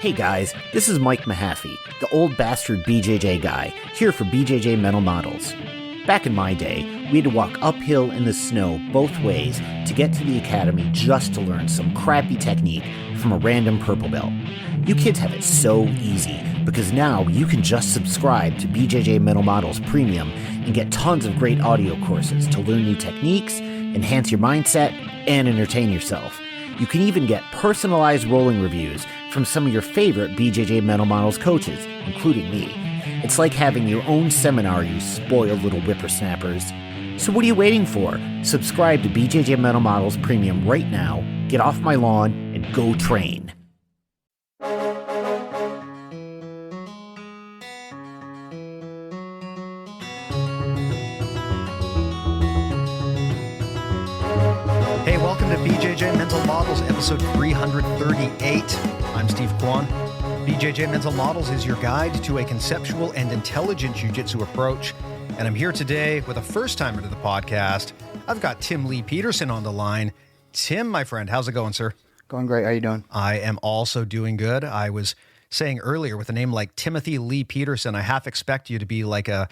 Hey guys, this is Mike Mahaffey, the old bastard BJJ guy, here for BJJ Mental Models. Back in my day, we had to walk uphill in the snow both ways to get to the academy just to learn some crappy technique from a random purple belt. You kids have it so easy because now you can just subscribe to BJJ Mental Models Premium and get tons of great audio courses to learn new techniques, enhance your mindset, and entertain yourself. You can even get personalized rolling reviews from some of your favorite BJJ Mental Models coaches, including me. It's like having your own seminar, you spoiled little whippersnappers. So what are you waiting for? Subscribe to BJJ Mental Models Premium right now, get off my lawn, and go train. Hey, welcome to BJJ Mental Models, episode 338. I'm Steve Kwan. BJJ Mental Models is your guide to a conceptual and intelligent jiu-jitsu approach. And I'm here today with a first-timer to the podcast. I've got Tim Lee Peterson on the line. Tim, my friend, how's it going, sir? Going great. How you doing? I am also doing good. I was saying earlier, with a name like Timothy Lee Peterson, I half expect you to be like a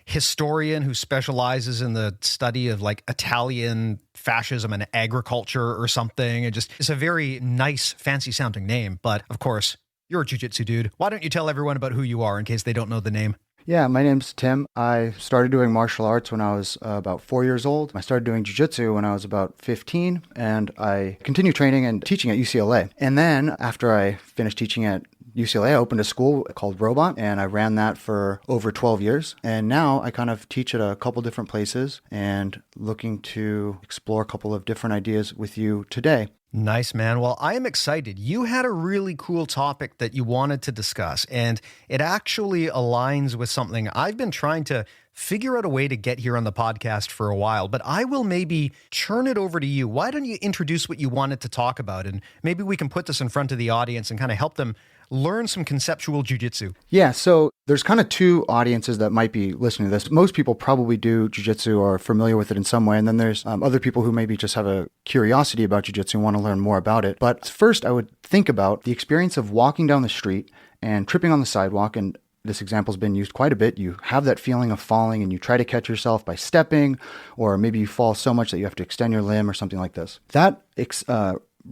historian who specializes in the study of like Italian fascism and agriculture or something. It's a very nice, fancy sounding name. But of course, you're a jiu-jitsu dude. Why don't you tell everyone about who you are in case they don't know the name? Yeah, my name's Tim. I started doing martial arts when I was about 4 years old. I started doing jiu-jitsu when I was about 15, and I continued training and teaching at UCLA. And then after I finished teaching at UCLA, I opened a school called Robot, and I ran that for over 12 years. And now I kind of teach at a couple different places and looking to explore a couple of different ideas with you today. Nice, man. Well, I am excited. You had a really cool topic that you wanted to discuss, and it actually aligns with something I've been trying to figure out a way to get here on the podcast for a while, but I will maybe turn it over to you. Why don't you introduce what you wanted to talk about, and maybe we can put this in front of the audience and kind of help them learn some conceptual jiu-jitsu. Yeah, so there's kind of two audiences that might be listening to this. Most people probably do jiu-jitsu or are familiar with it in some way, and then there's other people who maybe just have a curiosity about jiu-jitsu and want to learn more about it. But first, I would think about the experience of walking down the street and tripping on the sidewalk, and this example's been used quite a bit. You have that feeling of falling and you try to catch yourself by stepping, or maybe you fall so much that you have to extend your limb or something like this. That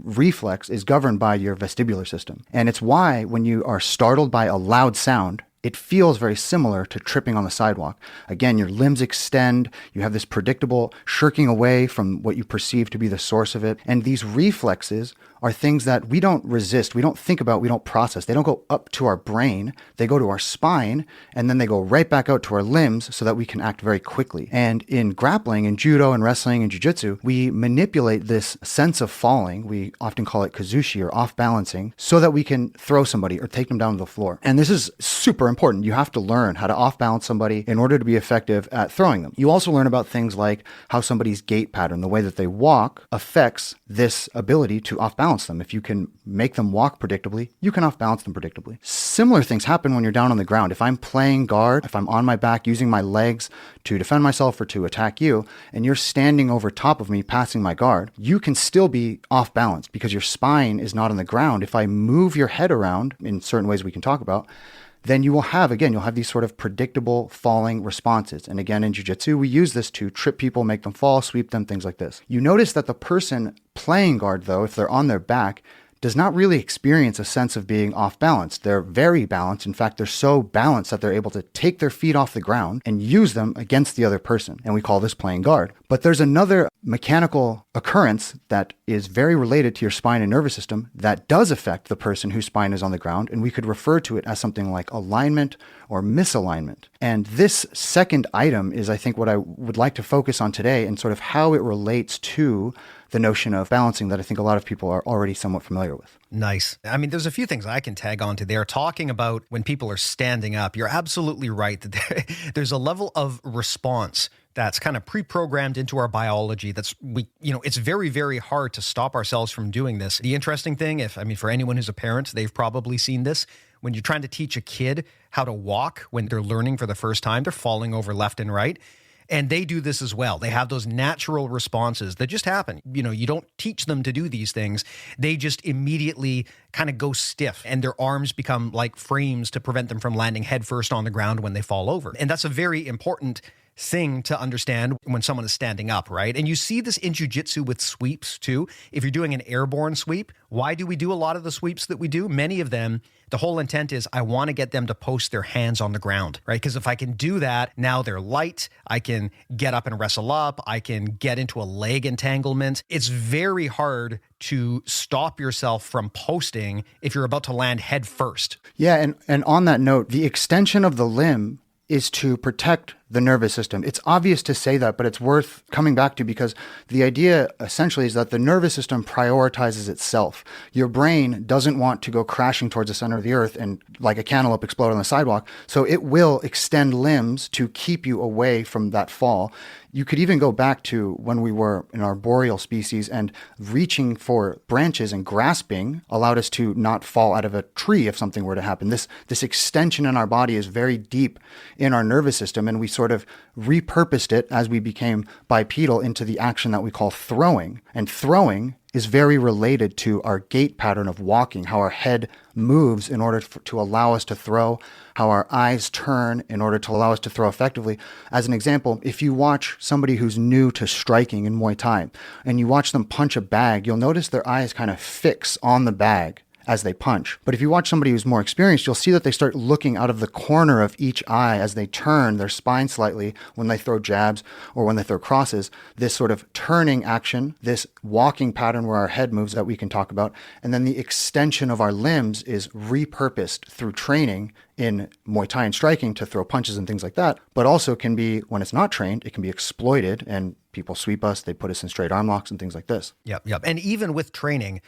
reflex is governed by your vestibular system. And it's why when you are startled by a loud sound, it feels very similar to tripping on the sidewalk. Again, your limbs extend, you have this predictable shirking away from what you perceive to be the source of it. And these reflexes are things that we don't resist, we don't think about, we don't process. They don't go up to our brain, they go to our spine, and then they go right back out to our limbs so that we can act very quickly. And in grappling, in judo and wrestling and jiu-jitsu, we manipulate this sense of falling, we often call it Kuzushi or off-balancing, so that we can throw somebody or take them down to the floor. And this is super important. You have to learn how to off-balance somebody in order to be effective at throwing them. You also learn about things like how somebody's gait pattern, the way that they walk, affects this ability to off-balance them. If you can make them walk predictably, you can off-balance them predictably. Similar things happen when you're down on the ground. If I'm playing guard, if I'm on my back using my legs to defend myself or to attack you, and you're standing over top of me passing my guard, you can still be off-balance because your spine is not on the ground. If I move your head around in certain ways we can talk about, then you'll have these sort of predictable falling responses. And again, in jiu-jitsu, we use this to trip people, make them fall, sweep them, things like this. You notice that the person playing guard, though, if they're on their back, does not really experience a sense of being off balance. They're very balanced. In fact, they're so balanced that they're able to take their feet off the ground and use them against the other person. And we call this playing guard. But there's another mechanical occurrence that is very related to your spine and nervous system that does affect the person whose spine is on the ground. And we could refer to it as something like alignment or misalignment. And this second item is, I think, what I would like to focus on today and sort of how it relates to the notion of balancing that I think a lot of people are already somewhat familiar with. Nice. I mean, there's a few things I can tag on to there. Talking about when people are standing up, you're absolutely right that there's a level of response that's kind of pre-programmed into our biology. It's very, very hard to stop ourselves from doing this. The interesting thing, for anyone who's a parent, they've probably seen this. When you're trying to teach a kid how to walk when they're learning for the first time, they're falling over left and right. And they do this as well. They have those natural responses that just happen. You don't teach them to do these things. They just immediately kind of go stiff and their arms become like frames to prevent them from landing headfirst on the ground when they fall over. And that's a very important thing to understand when someone is standing up, right? And you see this in jiu-jitsu with sweeps too. If you're doing an airborne sweep, why do we do a lot of the sweeps that we do? Many of them, the whole intent is I want to get them to post their hands on the ground, right? Because if I can do that, now they're light, I can get up and wrestle up, I can get into a leg entanglement. It's very hard to stop yourself from posting if you're about to land head first. Yeah, and on that note, the extension of the limb is to protect the nervous system. It's obvious to say that, but it's worth coming back to because the idea essentially is that the nervous system prioritizes itself. Your brain doesn't want to go crashing towards the center of the earth and like a cantaloupe explode on the sidewalk. So it will extend limbs to keep you away from that fall. You could even go back to when we were in our boreal species and reaching for branches and grasping allowed us to not fall out of a tree if something were to happen. This extension in our body is very deep in our nervous system, and we sort of repurposed it as we became bipedal into the action that we call throwing. And throwing is very related to our gait pattern of walking, how our head moves in order to allow us to throw, how our eyes turn in order to allow us to throw effectively. As an example, if you watch somebody who's new to striking in Muay Thai and you watch them punch a bag, you'll notice their eyes kind of fix on the bag as they punch. But if you watch somebody who's more experienced, you'll see that they start looking out of the corner of each eye as they turn their spine slightly when they throw jabs or when they throw crosses. This sort of turning action, this walking pattern where our head moves that we can talk about, and then the extension of our limbs is repurposed through training in Muay Thai and striking to throw punches and things like that, but also can be, when it's not trained, it can be exploited and people sweep us, they put us in straight arm locks and things like this. Yep. And even with training,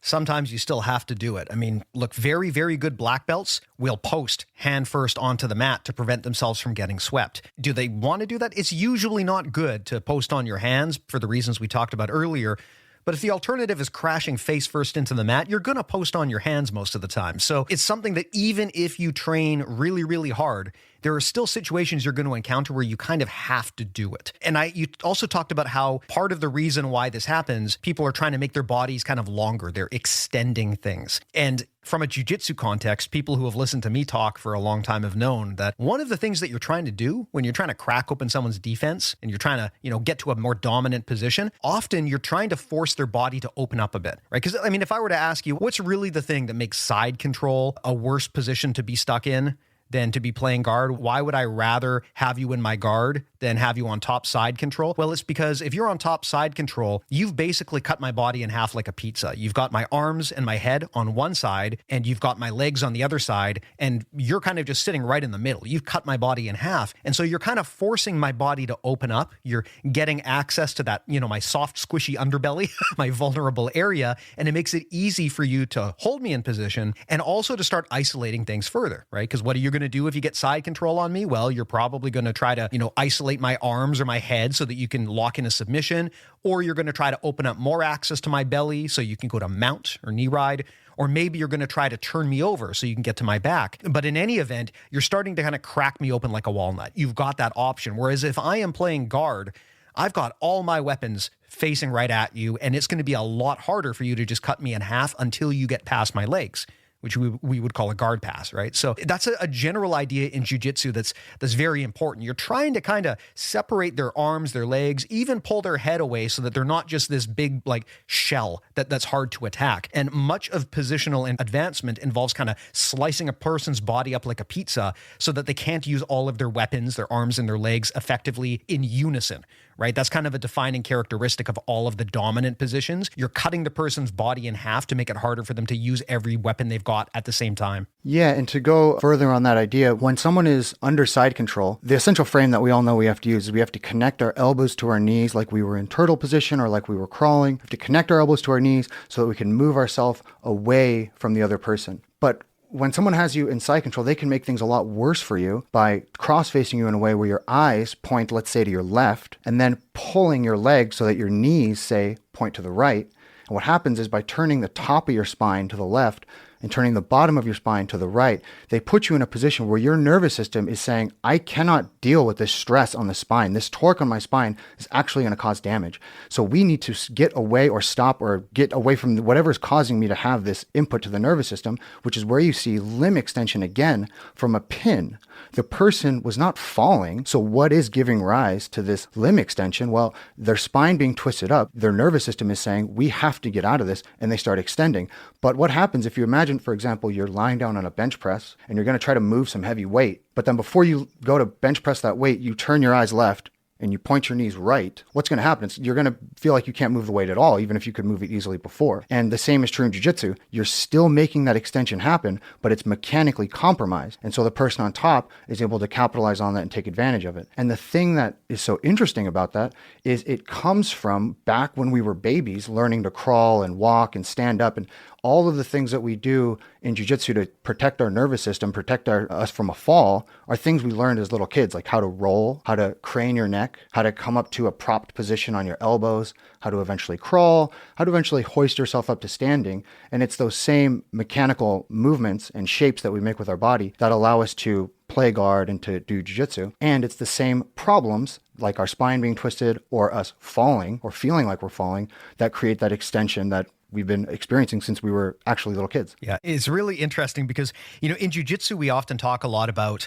sometimes you still have to do it. I mean, look, very, very good black belts will post hand first onto the mat to prevent themselves from getting swept. Do they want to do that? It's usually not good to post on your hands for the reasons we talked about earlier. But if the alternative is crashing face first into the mat, you're going to post on your hands most of the time. So it's something that even if you train really, really hard, there are still situations you're going to encounter where you kind of have to do it. And you also talked about how part of the reason why this happens, people are trying to make their bodies kind of longer. They're extending things. And from a jiu-jitsu context, people who have listened to me talk for a long time have known that one of the things that you're trying to do when you're trying to crack open someone's defense and you're trying to, get to a more dominant position, often you're trying to force their body to open up a bit, right? Because I mean, if I were to ask you, what's really the thing that makes side control a worse position to be stuck in than to be playing guard? Why would I rather have you in my guard than have you on top side control? Well, it's because if you're on top side control, you've basically cut my body in half like a pizza. You've got my arms and my head on one side, and you've got my legs on the other side, and you're kind of just sitting right in the middle. You've cut my body in half. And so you're kind of forcing my body to open up. You're getting access to that, my soft, squishy underbelly, my vulnerable area, and it makes it easy for you to hold me in position and also to start isolating things further, right? Because what are you going to do if you get side control on me? Well, you're probably going to try to, isolate my arms or my head so that you can lock in a submission, or you're going to try to open up more access to my belly so you can go to mount or knee ride, or maybe you're going to try to turn me over so you can get to my back. But in any event, you're starting to kind of crack me open like a walnut. You've got that option. Whereas if I am playing guard, I've got all my weapons facing right at you, and it's going to be a lot harder for you to just cut me in half until you get past my legs, which we would call a guard pass, right? So that's a general idea in jiu-jitsu that's very important. You're trying to kind of separate their arms, their legs, even pull their head away so that they're not just this big shell that's hard to attack. And much of positional advancement involves kind of slicing a person's body up like a pizza so that they can't use all of their weapons, their arms and their legs effectively in unison, right? That's kind of a defining characteristic of all of the dominant positions. You're cutting the person's body in half to make it harder for them to use every weapon they've got at the same time. Yeah, and to go further on that idea, when someone is under side control, the essential frame that we all know we have to use is we have to connect our elbows to our knees like we were in turtle position or like we were crawling. We have to connect our elbows to our knees so that we can move ourselves away from the other person. But when someone has you in side control, they can make things a lot worse for you by cross-facing you in a way where your eyes point, let's say, to your left, and then pulling your legs so that your knees, say, point to the right. And what happens is by turning the top of your spine to the left, and turning the bottom of your spine to the right, they put you in a position where your nervous system is saying, I cannot deal with this stress on the spine. This torque on my spine is actually going to cause damage. So we need to get away or stop or get away from whatever is causing me to have this input to the nervous system, which is where you see limb extension again from a pin. The person was not falling. So what is giving rise to this limb extension? Well, their spine being twisted up, their nervous system is saying, we have to get out of this, and they start extending. But what happens if you imagine, for example, you're lying down on a bench press and you're going to try to move some heavy weight, but then before you go to bench press that weight, you turn your eyes left and you point your knees right, what's going to happen? You're going to feel like you can't move the weight at all, even if you could move it easily before. And the same is true in jiu-jitsu. You're still making that extension happen, but it's mechanically compromised. And so the person on top is able to capitalize on that and take advantage of it. And the thing that is so interesting about that is it comes from back when we were babies, learning to crawl and walk and stand up, and all of the things that we do in jiu-jitsu to protect our nervous system, protect us from a fall, are things we learned as little kids, like how to roll, how to crane your neck, how to come up to a propped position on your elbows, how to eventually crawl, how to eventually hoist yourself up to standing. And it's those same mechanical movements and shapes that we make with our body that allow us to play guard and to do jiu-jitsu. And it's the same problems, like our spine being twisted or us falling or feeling like we're falling, that create that extension that we've been experiencing since we were actually little kids. Yeah, it's really interesting because, in jiu-jitsu, we often talk a lot about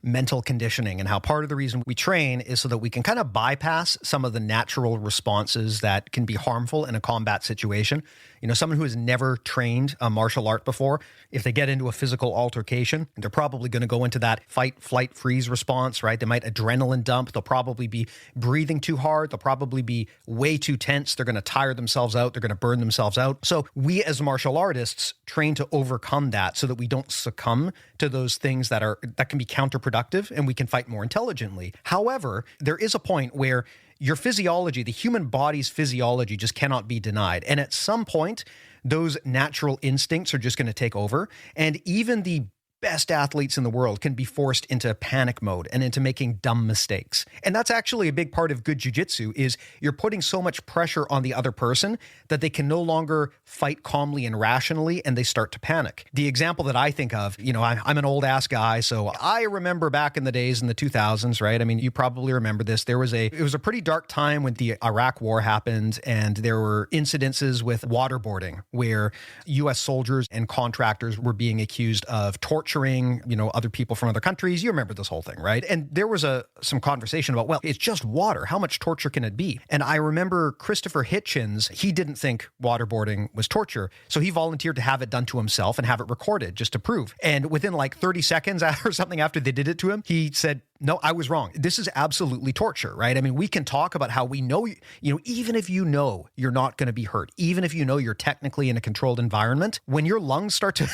mental conditioning and how part of the reason we train is so that we can kind of bypass some of the natural responses that can be harmful in a combat situation. Someone who has never trained a martial art before, if they get into a physical altercation, they're probably going to go into that fight, flight, freeze response, right? They might adrenaline dump. They'll probably be breathing too hard. They'll probably be way too tense. They're going to tire themselves out. They're going to burn themselves out. So we as martial artists train to overcome that so that we don't succumb to those things that can be counterproductive and we can fight more intelligently. However, there is a point where your physiology, the human body's physiology, just cannot be denied. And at some point, those natural instincts are just going to take over. And even the best athletes in the world can be forced into panic mode and into making dumb mistakes. And that's actually a big part of good jiu-jitsu is you're putting so much pressure on the other person that they can no longer fight calmly and rationally and they start to panic. The example that I think of, I'm an old ass guy, so I remember back in the days in the 2000s, right? I mean, you probably remember this. It was a pretty dark time when the Iraq war happened and there were incidences with waterboarding where US soldiers and contractors were being accused of torturing, other people from other countries. You remember this whole thing, right? And there was some conversation about, well, it's just water. How much torture can it be? And I remember Christopher Hitchens, he didn't think waterboarding was torture. So he volunteered to have it done to himself and have it recorded just to prove. And within like 30 seconds or something after they did it to him, he said, no, I was wrong. This is absolutely torture, right? I mean, we can talk about how we know, even if you know you're not going to be hurt, even if you know you're technically in a controlled environment, when your lungs start to,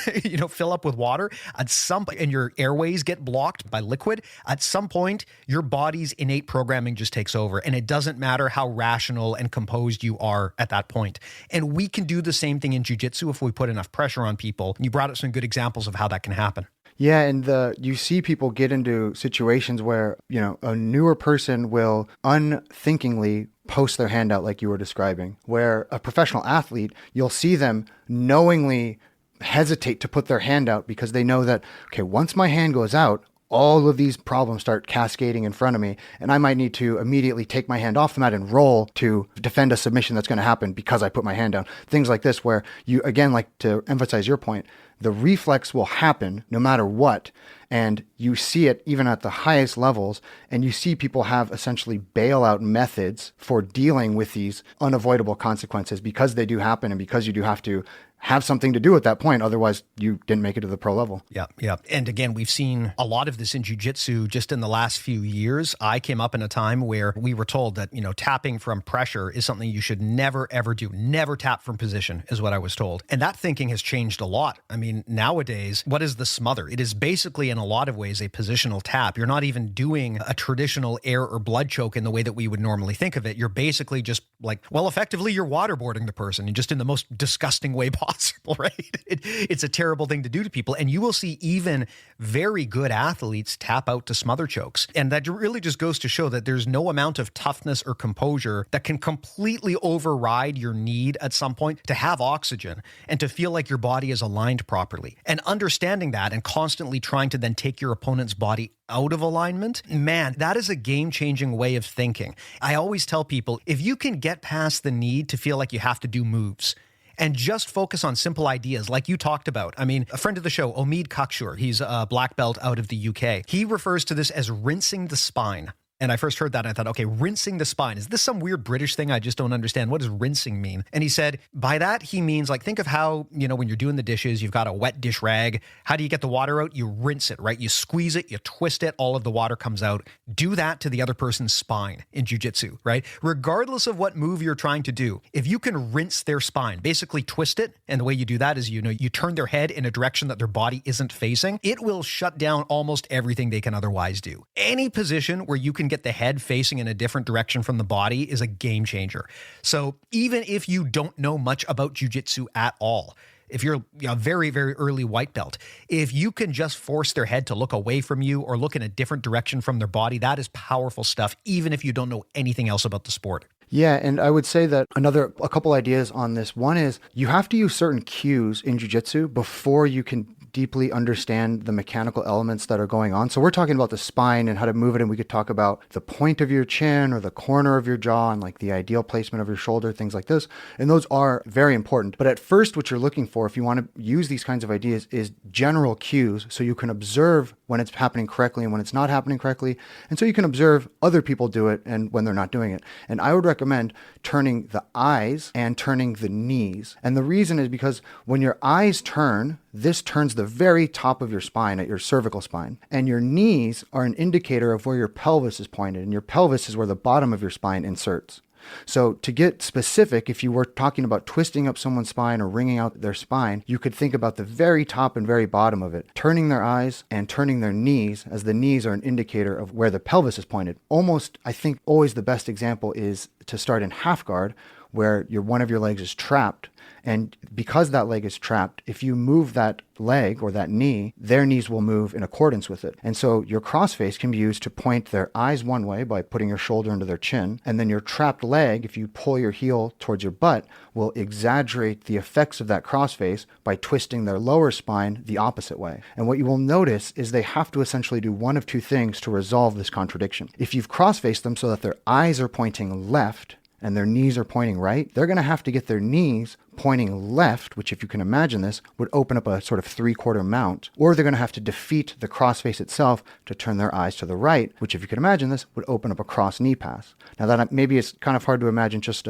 fill up with water, and your airways get blocked by liquid, at some point, your body's innate programming just takes over. And it doesn't matter how rational and composed you are at that point. And we can do the same thing in jiu-jitsu if we put enough pressure on people. You brought up some good examples of how that can happen. Yeah, and you see people get into situations where, a newer person will unthinkingly post their hand out like you were describing, where a professional athlete, you'll see them knowingly hesitate to put their hand out because they know that, okay, once my hand goes out, all of these problems start cascading in front of me, and I might need to immediately take my hand off the mat and roll to defend a submission that's going to happen because I put my hand down. Things like this where you, again, like to emphasize your point, the reflex will happen no matter what, and you see it even at the highest levels, and you see people have essentially bailout methods for dealing with these unavoidable consequences because they do happen and because you do have to have something to do at that point. Otherwise, you didn't make it to the pro level. Yeah. And again, we've seen a lot of this in jiu-jitsu just in the last few years. I came up in a time where we were told that, tapping from pressure is something you should never, ever do. Never tap from position is what I was told. And that thinking has changed a lot. I mean, nowadays, what is the smother? It is basically, in a lot of ways, a positional tap. You're not even doing a traditional air or blood choke in the way that we would normally think of it. You're basically just effectively, you're waterboarding the person, and just in the most disgusting way possible. impossible, right? It's a terrible thing to do to people. And you will see even very good athletes tap out to smother chokes. And that really just goes to show that there's no amount of toughness or composure that can completely override your need at some point to have oxygen and to feel like your body is aligned properly. And understanding that and constantly trying to then take your opponent's body out of alignment, man, that is a game-changing way of thinking. I always tell people, if you can get past the need to feel like you have to do moves and just focus on simple ideas like you talked about. I mean, a friend of the show, Omid Kakshur, he's a black belt out of the UK. He refers to this as rinsing the spine. And I first heard that and I thought, okay, rinsing the spine. Is this some weird British thing? I just don't understand. What does rinsing mean? And he said, by that, he means like, think of how, when you're doing the dishes, you've got a wet dish rag. How do you get the water out? You rinse it, right? You squeeze it, you twist it, all of the water comes out. Do that to the other person's spine in jiu-jitsu, right? Regardless of what move you're trying to do, if you can rinse their spine, basically twist it. And the way you do that is, you turn their head in a direction that their body isn't facing. It will shut down almost everything they can otherwise do. Any position where you can get the head facing in a different direction from the body is a game changer. So even if you don't know much about jiu-jitsu at all, if you're a very, very early white belt, if you can just force their head to look away from you or look in a different direction from their body, that is powerful stuff, even if you don't know anything else about the sport. Yeah, and I would say that a couple ideas on this. One is you have to use certain cues in jiu-jitsu before you can deeply understand the mechanical elements that are going on. So we're talking about the spine and how to move it, and we could talk about the point of your chin or the corner of your jaw and like the ideal placement of your shoulder, things like this. And those are very important. But at first, what you're looking for, if you want to use these kinds of ideas, is general cues so you can observe when it's happening correctly and when it's not happening correctly. And so you can observe other people do it and when they're not doing it. And I would recommend turning the eyes and turning the knees. And the reason is because when your eyes turn, this turns the very top of your spine at your cervical spine. And your knees are an indicator of where your pelvis is pointed. And your pelvis is where the bottom of your spine inserts. So to get specific, if you were talking about twisting up someone's spine or wringing out their spine, you could think about the very top and very bottom of it, turning their eyes and turning their knees, as the knees are an indicator of where the pelvis is pointed. Almost, I think, always the best example is to start in half guard, where one of your legs is trapped. And because that leg is trapped, if you move that leg or that knee, their knees will move in accordance with it. And so your crossface can be used to point their eyes one way by putting your shoulder into their chin. And then your trapped leg, if you pull your heel towards your butt, will exaggerate the effects of that crossface by twisting their lower spine the opposite way. And what you will notice is they have to essentially do one of two things to resolve this contradiction. If you've crossfaced them so that their eyes are pointing left, and their knees are pointing right, they're going to have to get their knees pointing left, which if you can imagine this, would open up a sort of 3/4 mount, or they're going to have to defeat the crossface itself to turn their eyes to the right, which if you can imagine this, would open up a cross knee pass. Now that maybe it's kind of hard to imagine just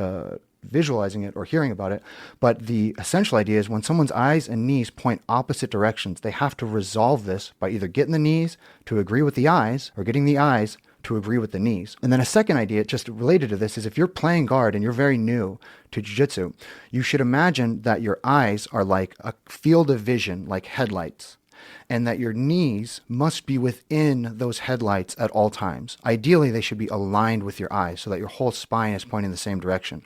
visualizing it or hearing about it, but the essential idea is when someone's eyes and knees point opposite directions, they have to resolve this by either getting the knees to agree with the eyes or getting the eyes to agree with the knees. And then a second idea, just related to this, is if you're playing guard and you're very new to jiu-jitsu, you should imagine that your eyes are like a field of vision, like headlights, and that your knees must be within those headlights at all times. Ideally, they should be aligned with your eyes so that your whole spine is pointing the same direction.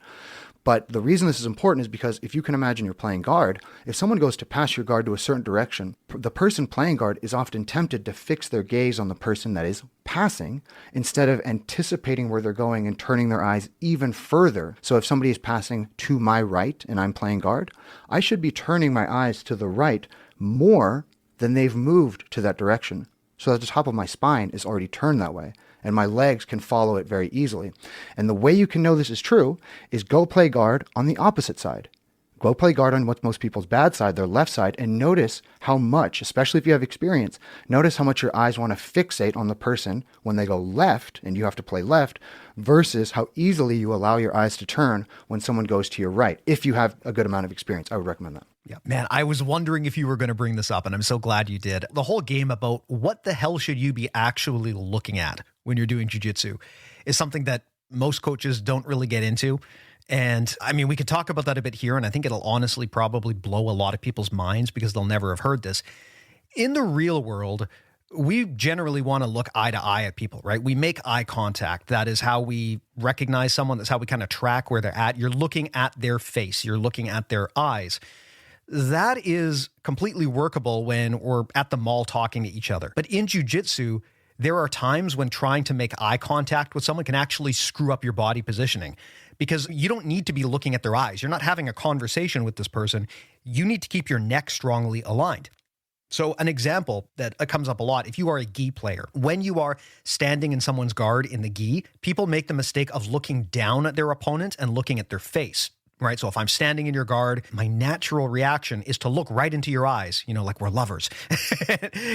But the reason this is important is because if you can imagine you're playing guard, if someone goes to pass your guard to a certain direction, the person playing guard is often tempted to fix their gaze on the person that is passing instead of anticipating where they're going and turning their eyes even further. So if somebody is passing to my right and I'm playing guard, I should be turning my eyes to the right more than they've moved to that direction. So that the top of my spine is already turned that way, and my legs can follow it very easily. And the way you can know this is true is go play guard on the opposite side. Go play guard on what's most people's bad side, their left side, and notice how much, especially if you have experience, notice how much your eyes want to fixate on the person when they go left and you have to play left versus how easily you allow your eyes to turn when someone goes to your right. If you have a good amount of experience, I would recommend that. Yeah, man, I was wondering if you were going to bring this up, and I'm so glad you did. The whole game about what the hell should you be actually looking at when you're doing jiu-jitsu is something that most coaches don't really get into. And I mean, we could talk about that a bit here, and I think it'll honestly probably blow a lot of people's minds because they'll never have heard this. In the real world, we generally want to look eye to eye at people, right? We make eye contact. That is how we recognize someone. That's how we kind of track where they're at. You're looking at their face. You're looking at their eyes. that is completely workable when we're at the mall talking to each other. But in jiu-jitsu, there are times when trying to make eye contact with someone can actually screw up your body positioning, because you don't need to be looking at their eyes. You're not having a conversation with this person. You need to keep your neck strongly aligned. So an example that comes up a lot, if you are a gi player, when you are standing in someone's guard in the gi, people make the mistake of looking down at their opponent and looking at their face, right? So if I'm standing in your guard, my natural reaction is to look right into your eyes, like we're lovers.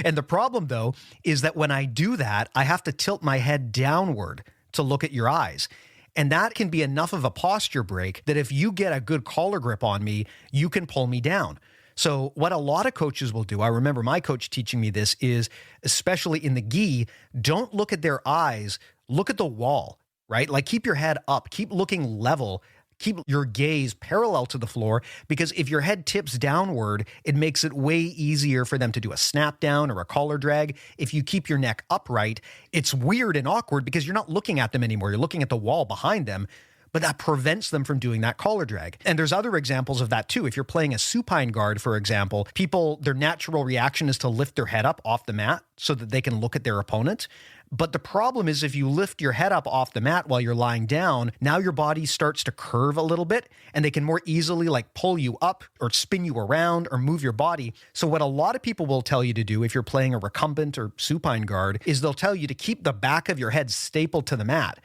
And the problem, though, is that when I do that, I have to tilt my head downward to look at your eyes. And that can be enough of a posture break that if you get a good collar grip on me, you can pull me down. So what a lot of coaches will do, I remember my coach teaching me this, is especially in the gi, don't look at their eyes, look at the wall, right? Like keep your head up, keep looking level, keep your gaze parallel to the floor, because if your head tips downward, it makes it way easier for them to do a snap down or a collar drag. If you keep your neck upright, it's weird and awkward because you're not looking at them anymore. You're looking at the wall behind them. But that prevents them from doing that collar drag. And there's other examples of that too. If you're playing a supine guard, for example, people, their natural reaction is to lift their head up off the mat so that they can look at their opponent. But the problem is if you lift your head up off the mat while you're lying down, now your body starts to curve a little bit and they can more easily like pull you up or spin you around or move your body. So what a lot of people will tell you to do if you're playing a recumbent or supine guard is they'll tell you to keep the back of your head stapled to the mat.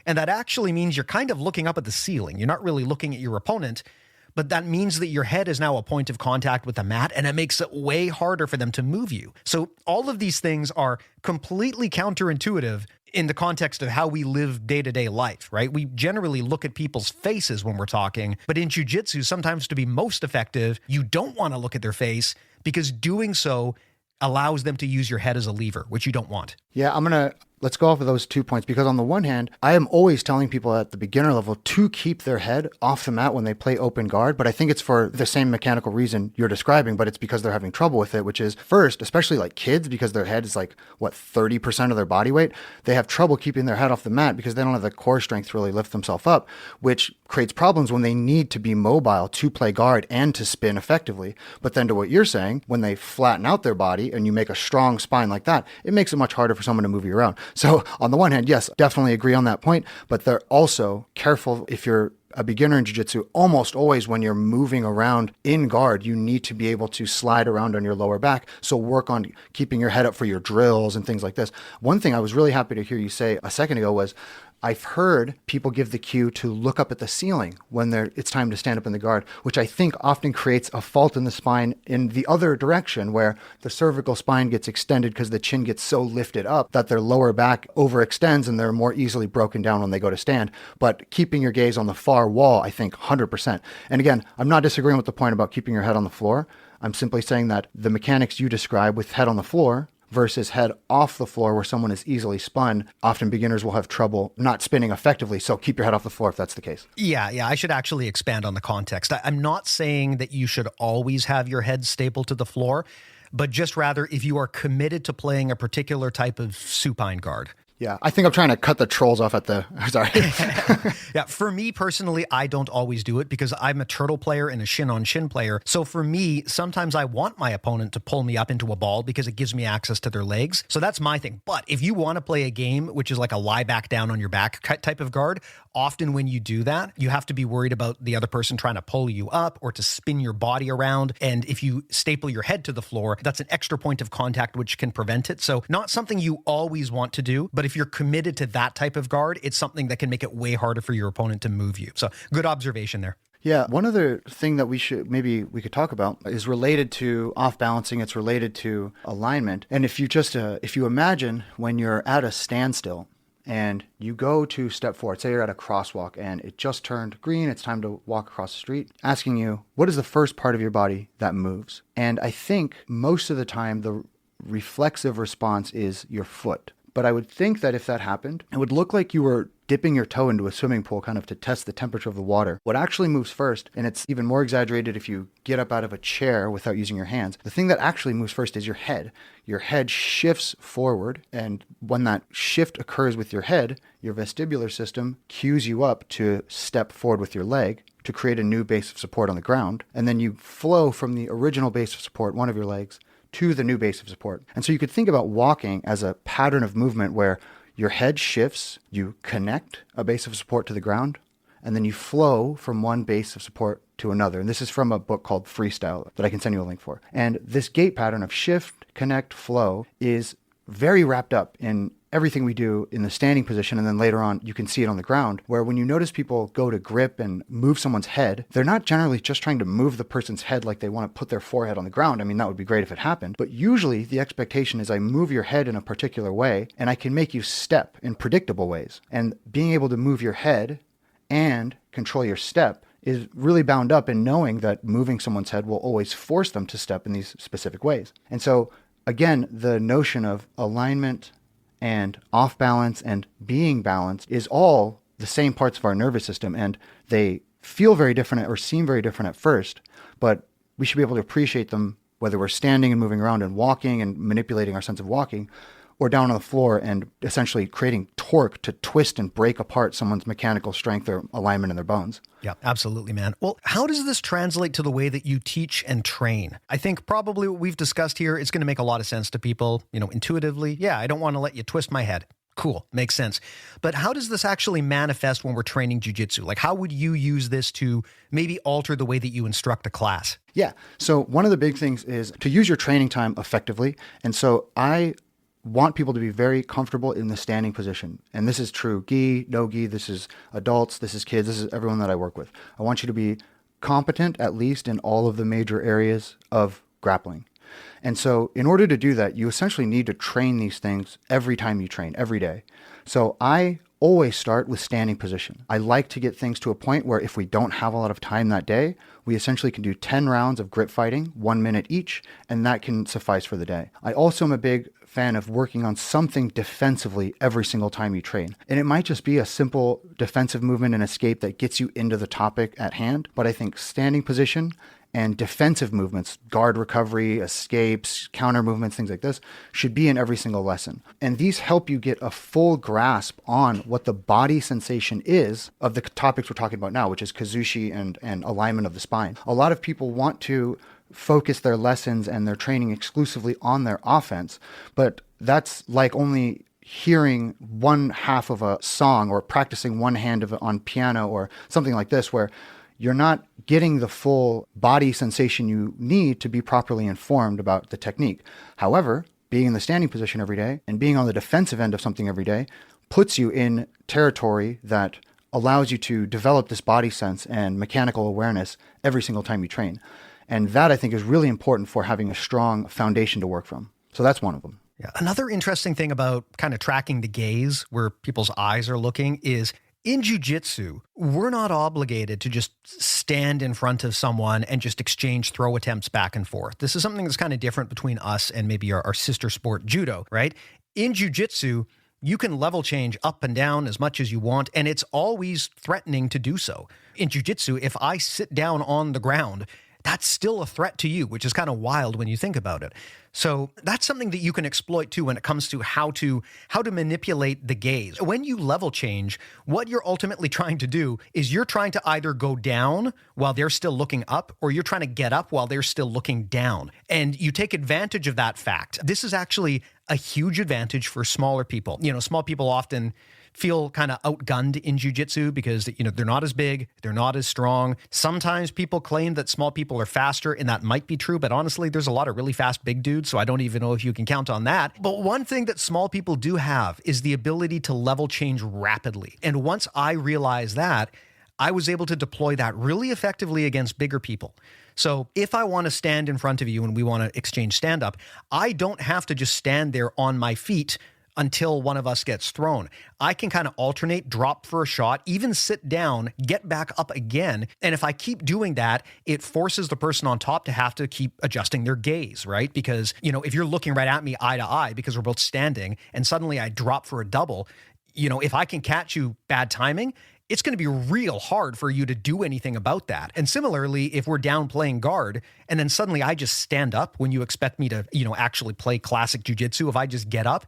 And that actually means you're kind of looking up at the ceiling. You're not really looking at your opponent, but that means that your head is now a point of contact with the mat, and it makes it way harder for them to move you. So all of these things are completely counterintuitive in the context of how we live day-to-day life, right? We generally look at people's faces when we're talking, but in jiu-jitsu, sometimes to be most effective, you don't want to look at their face because doing so allows them to use your head as a lever, which you don't want. Yeah, let's go off of those 2 points, because on the one hand, I am always telling people at the beginner level to keep their head off the mat when they play open guard, but I think it's for the same mechanical reason you're describing, but it's because they're having trouble with it, which is first, especially like kids, because their head is like, 30% of their body weight, they have trouble keeping their head off the mat because they don't have the core strength to really lift themselves up, which creates problems when they need to be mobile to play guard and to spin effectively. But then to what you're saying, when they flatten out their body and you make a strong spine like that, it makes it much harder for someone to move you around. So on the one hand, yes, definitely agree on that point, but they're also careful if you're a beginner in jiu-jitsu. Almost always when you're moving around in guard, you need to be able to slide around on your lower back. So work on keeping your head up for your drills and things like this. One thing I was really happy to hear you say a second ago was, I've heard people give the cue to look up at the ceiling when it's time to stand up in the guard, which I think often creates a fault in the spine in the other direction, where the cervical spine gets extended because the chin gets so lifted up that their lower back overextends and they're more easily broken down when they go to stand. But keeping your gaze on the far wall, I think 100%. And again, I'm not disagreeing with the point about keeping your head on the floor. I'm simply saying that the mechanics you describe with head on the floor versus head off the floor where someone is easily spun, often beginners will have trouble not spinning effectively. So keep your head off the floor if that's the case. Yeah. I should actually expand on the context. I'm not saying that you should always have your head stapled to the floor, but just rather if you are committed to playing a particular type of supine guard. Yeah, I think I'm trying to cut the trolls off at the... Sorry. Yeah, for me personally, I don't always do it because I'm a turtle player and a shin-on-shin player. So for me, sometimes I want my opponent to pull me up into a ball because it gives me access to their legs. So that's my thing. But if you want to play a game, which is like a lie back down on your back type of guard, often when you do that, you have to be worried about the other person trying to pull you up or to spin your body around. And if you staple your head to the floor, that's an extra point of contact which can prevent it. So not something you always want to do, but if you're committed to that type of guard, it's something that can make it way harder for your opponent to move you. So good observation there. Yeah, one other thing that we could talk about is related to off balancing. It's related to alignment. And if you imagine when you're at a standstill and you go to step forward, say you're at a crosswalk and it just turned green, it's time to walk across the street, asking you, what is the first part of your body that moves? And I think most of the time the reflexive response is your foot. But I would think that if that happened, it would look like you were dipping your toe into a swimming pool kind of to test the temperature of the water. What actually moves first, and it's even more exaggerated if you get up out of a chair without using your hands, the thing that actually moves first is your head. Your head shifts forward, and when that shift occurs with your head, your vestibular system cues you up to step forward with your leg to create a new base of support on the ground, and then you flow from the original base of support, one of your legs, to the new base of support. And so you could think about walking as a pattern of movement where your head shifts, you connect a base of support to the ground, and then you flow from one base of support to another. And this is from a book called Free+Style that I can send you a link for. And this gait pattern of shift, connect, flow is very wrapped up in everything we do in the standing position. And then later on, you can see it on the ground, where when you notice people go to grip and move someone's head, they're not generally just trying to move the person's head like they want to put their forehead on the ground. I mean, that would be great if it happened. But usually the expectation is I move your head in a particular way and I can make you step in predictable ways. And being able to move your head and control your step is really bound up in knowing that moving someone's head will always force them to step in these specific ways. And so again, the notion of alignment and off balance and being balanced is all the same parts of our nervous system, and they feel very different or seem very different at first, but we should be able to appreciate them whether we're standing and moving around and walking and manipulating our sense of walking, or down on the floor and essentially creating torque to twist and break apart someone's mechanical strength or alignment in their bones. Yeah, absolutely, man. Well, how does this translate to the way that you teach and train? I think probably what we've discussed here is going to make a lot of sense to people, intuitively. Yeah, I don't want to let you twist my head. Cool, makes sense. But how does this actually manifest when we're training jiu-jitsu? Like, how would you use this to maybe alter the way that you instruct a class? Yeah, so one of the big things is to use your training time effectively. And so I want people to be very comfortable in the standing position. And this is true gi, no gi, this is adults, this is kids, this is everyone that I work with. I want you to be competent at least in all of the major areas of grappling. And so in order to do that, you essentially need to train these things every time you train, every day. So I always start with standing position. I like to get things to a point where if we don't have a lot of time that day, we essentially can do 10 rounds of grip fighting, 1 minute each, and that can suffice for the day. I also am a big fan of working on something defensively every single time you train. And it might just be a simple defensive movement and escape that gets you into the topic at hand, but I think standing position and defensive movements, guard recovery, escapes, counter movements, things like this, should be in every single lesson. And these help you get a full grasp on what the body sensation is of the topics we're talking about now, which is Kuzushi and alignment of the spine. A lot of people want to focus their lessons and their training exclusively on their offense, but that's like only hearing one half of a song or practicing one hand of it on piano or something like this, where you're not getting the full body sensation you need to be properly informed about the technique. However, being in the standing position every day and being on the defensive end of something every day puts you in territory that allows you to develop this body sense and mechanical awareness every single time you train. And that, I think, is really important for having a strong foundation to work from. So that's one of them. Yeah. Another interesting thing about kind of tracking the gaze, where people's eyes are looking, is in jiu-jitsu, we're not obligated to just stand in front of someone and just exchange throw attempts back and forth. This is something that's kind of different between us and maybe our sister sport, judo, right? In jiu-jitsu, you can level change up and down as much as you want, and it's always threatening to do so. In jiu-jitsu, if I sit down on the ground, that's still a threat to you, which is kind of wild when you think about it. So that's something that you can exploit too when it comes to how to manipulate the gaze. When you level change, what you're ultimately trying to do is you're trying to either go down while they're still looking up, or you're trying to get up while they're still looking down. And you take advantage of that fact. This is actually a huge advantage for smaller people. Small people often feel kind of outgunned in jiu-jitsu because, they're not as big, they're not as strong. Sometimes people claim that small people are faster, and that might be true, but honestly, there's a lot of really fast big dudes, so I don't even know if you can count on that. But one thing that small people do have is the ability to level change rapidly. And once I realized that, I was able to deploy that really effectively against bigger people. So if I want to stand in front of you and we want to exchange stand-up, I don't have to just stand there on my feet until one of us gets thrown. I can kind of alternate, drop for a shot, even sit down, get back up again. And if I keep doing that, it forces the person on top to have to keep adjusting their gaze, right? Because, if you're looking right at me eye to eye because we're both standing and suddenly I drop for a double, if I can catch you bad timing, it's going to be real hard for you to do anything about that. And similarly, if we're down playing guard and then suddenly I just stand up when you expect me to, actually play classic jiu-jitsu, if I just get up,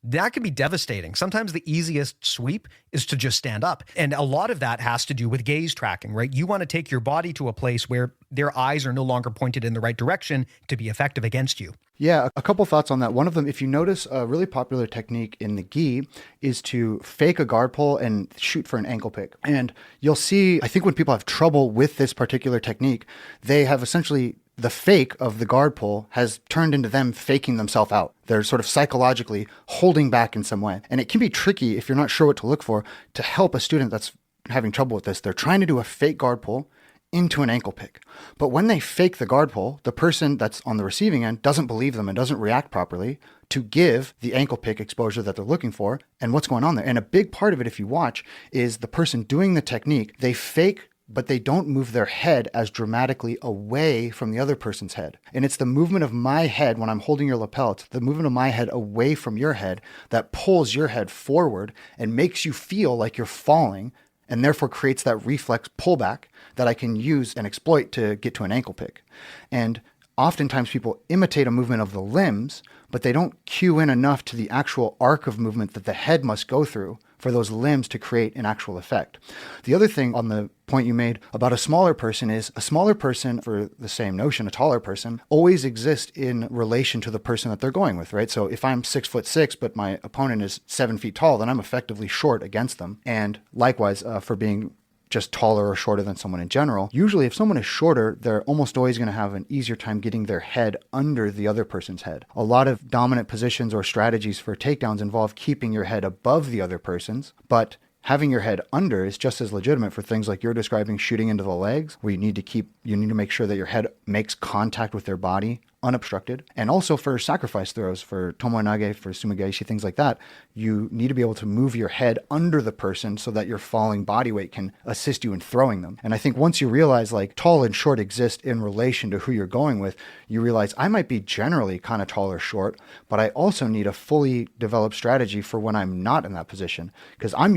that can be devastating. Sometimes the easiest sweep is to just stand up. And a lot of that has to do with gaze tracking, right? You want to take your body to a place where their eyes are no longer pointed in the right direction to be effective against you. Yeah, a couple thoughts on that. One of them, if you notice, a really popular technique in the gi is to fake a guard pull and shoot for an ankle pick. And you'll see, I think when people have trouble with this particular technique, they have essentially the fake of the guard pull has turned into them faking themselves out. They're sort of psychologically holding back in some way. And it can be tricky if you're not sure what to look for to help a student that's having trouble with this. They're trying to do a fake guard pull into an ankle pick. But when they fake the guard pull, the person that's on the receiving end doesn't believe them and doesn't react properly to give the ankle pick exposure that they're looking for and what's going on there. And a big part of it, if you watch, is the person doing the technique, they fake, but they don't move their head as dramatically away from the other person's head. And it's the movement of my head when I'm holding your lapel, it's the movement of my head away from your head that pulls your head forward and makes you feel like you're falling, and therefore creates that reflex pullback that I can use and exploit to get to an ankle pick. And oftentimes people imitate a movement of the limbs, but they don't cue in enough to the actual arc of movement that the head must go through for those limbs to create an actual effect. The other thing on the point you made about a smaller person is a smaller person, for the same notion, a taller person, always exists in relation to the person that they're going with, right? So if I'm 6'6", but my opponent is 7 feet tall, then I'm effectively short against them. And likewise, for being just taller or shorter than someone in general. Usually if someone is shorter, they're almost always going to have an easier time getting their head under the other person's head. A lot of dominant positions or strategies for takedowns involve keeping your head above the other person's, but having your head under is just as legitimate for things like you're describing, shooting into the legs, where you need to make sure that your head makes contact with their body unobstructed. And also for sacrifice throws, for tomoe-nage, for sumigaeshi, things like that, you need to be able to move your head under the person so that your falling body weight can assist you in throwing them. And I think once you realize like tall and short exist in relation to who you're going with, you realize I might be generally kind of tall or short, but I also need a fully developed strategy for when I'm not in that position. Because I'm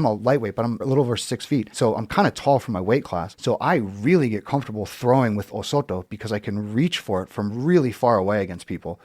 a lightweight, but I'm a little over 6 feet. So I'm kind of tall for my weight class. So I really get comfortable throwing with osoto because I can reach for it from really far away against people.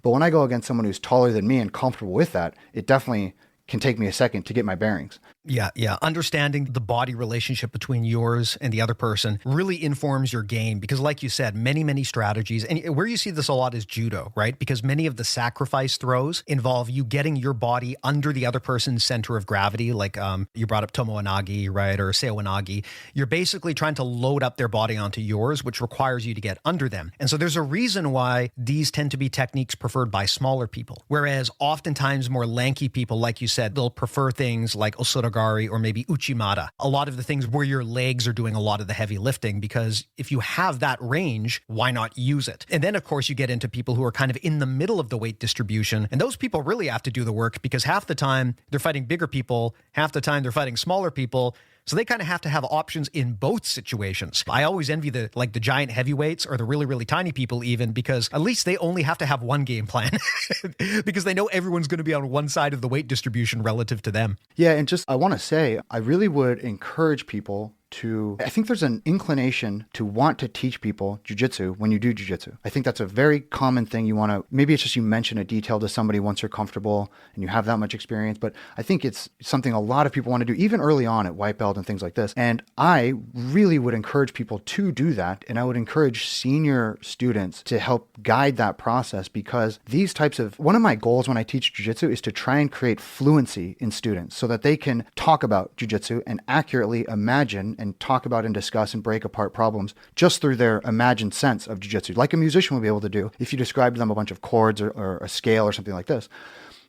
But when I go against someone who's taller than me and comfortable with that, it definitely can take me a second to get my bearings. Yeah. Understanding the body relationship between yours and the other person really informs your game because like you said, many strategies, and where you see this a lot is judo, right? Because many of the sacrifice throws involve you getting your body under the other person's center of gravity, like you brought up tomoe-nage, right? Or seo-nage. You're basically trying to load up their body onto yours, which requires you to get under them. And so there's a reason why these tend to be techniques preferred by smaller people, whereas oftentimes more lanky people, like you said, they'll prefer things like osotogari or maybe uchimata. A lot of the things where your legs are doing a lot of the heavy lifting, because if you have that range, why not use it? And then of course you get into people who are kind of in the middle of the weight distribution. And those people really have to do the work because half the time they're fighting bigger people, half the time they're fighting smaller people. So they kind of have to have options in both situations. I always envy the giant heavyweights or the really tiny people even, because at least they only have to have one game plan because they know everyone's going to be on one side of the weight distribution relative to them. Yeah. And just, I want to say, I really would encourage people I think there's an inclination to want to teach people jiu-jitsu when you do jiu-jitsu. I think that's a very common thing. Maybe it's just you mention a detail to somebody once you're comfortable and you have that much experience, but I think it's something a lot of people want to do, even early on at white belt and things like this. And I really would encourage people to do that. And I would encourage senior students to help guide that process, because one of my goals when I teach jiu-jitsu is to try and create fluency in students so that they can talk about jiu-jitsu and accurately imagine and talk about and discuss and break apart problems just through their imagined sense of jiu-jitsu, like a musician would be able to do if you described to them a bunch of chords or a scale or something like this.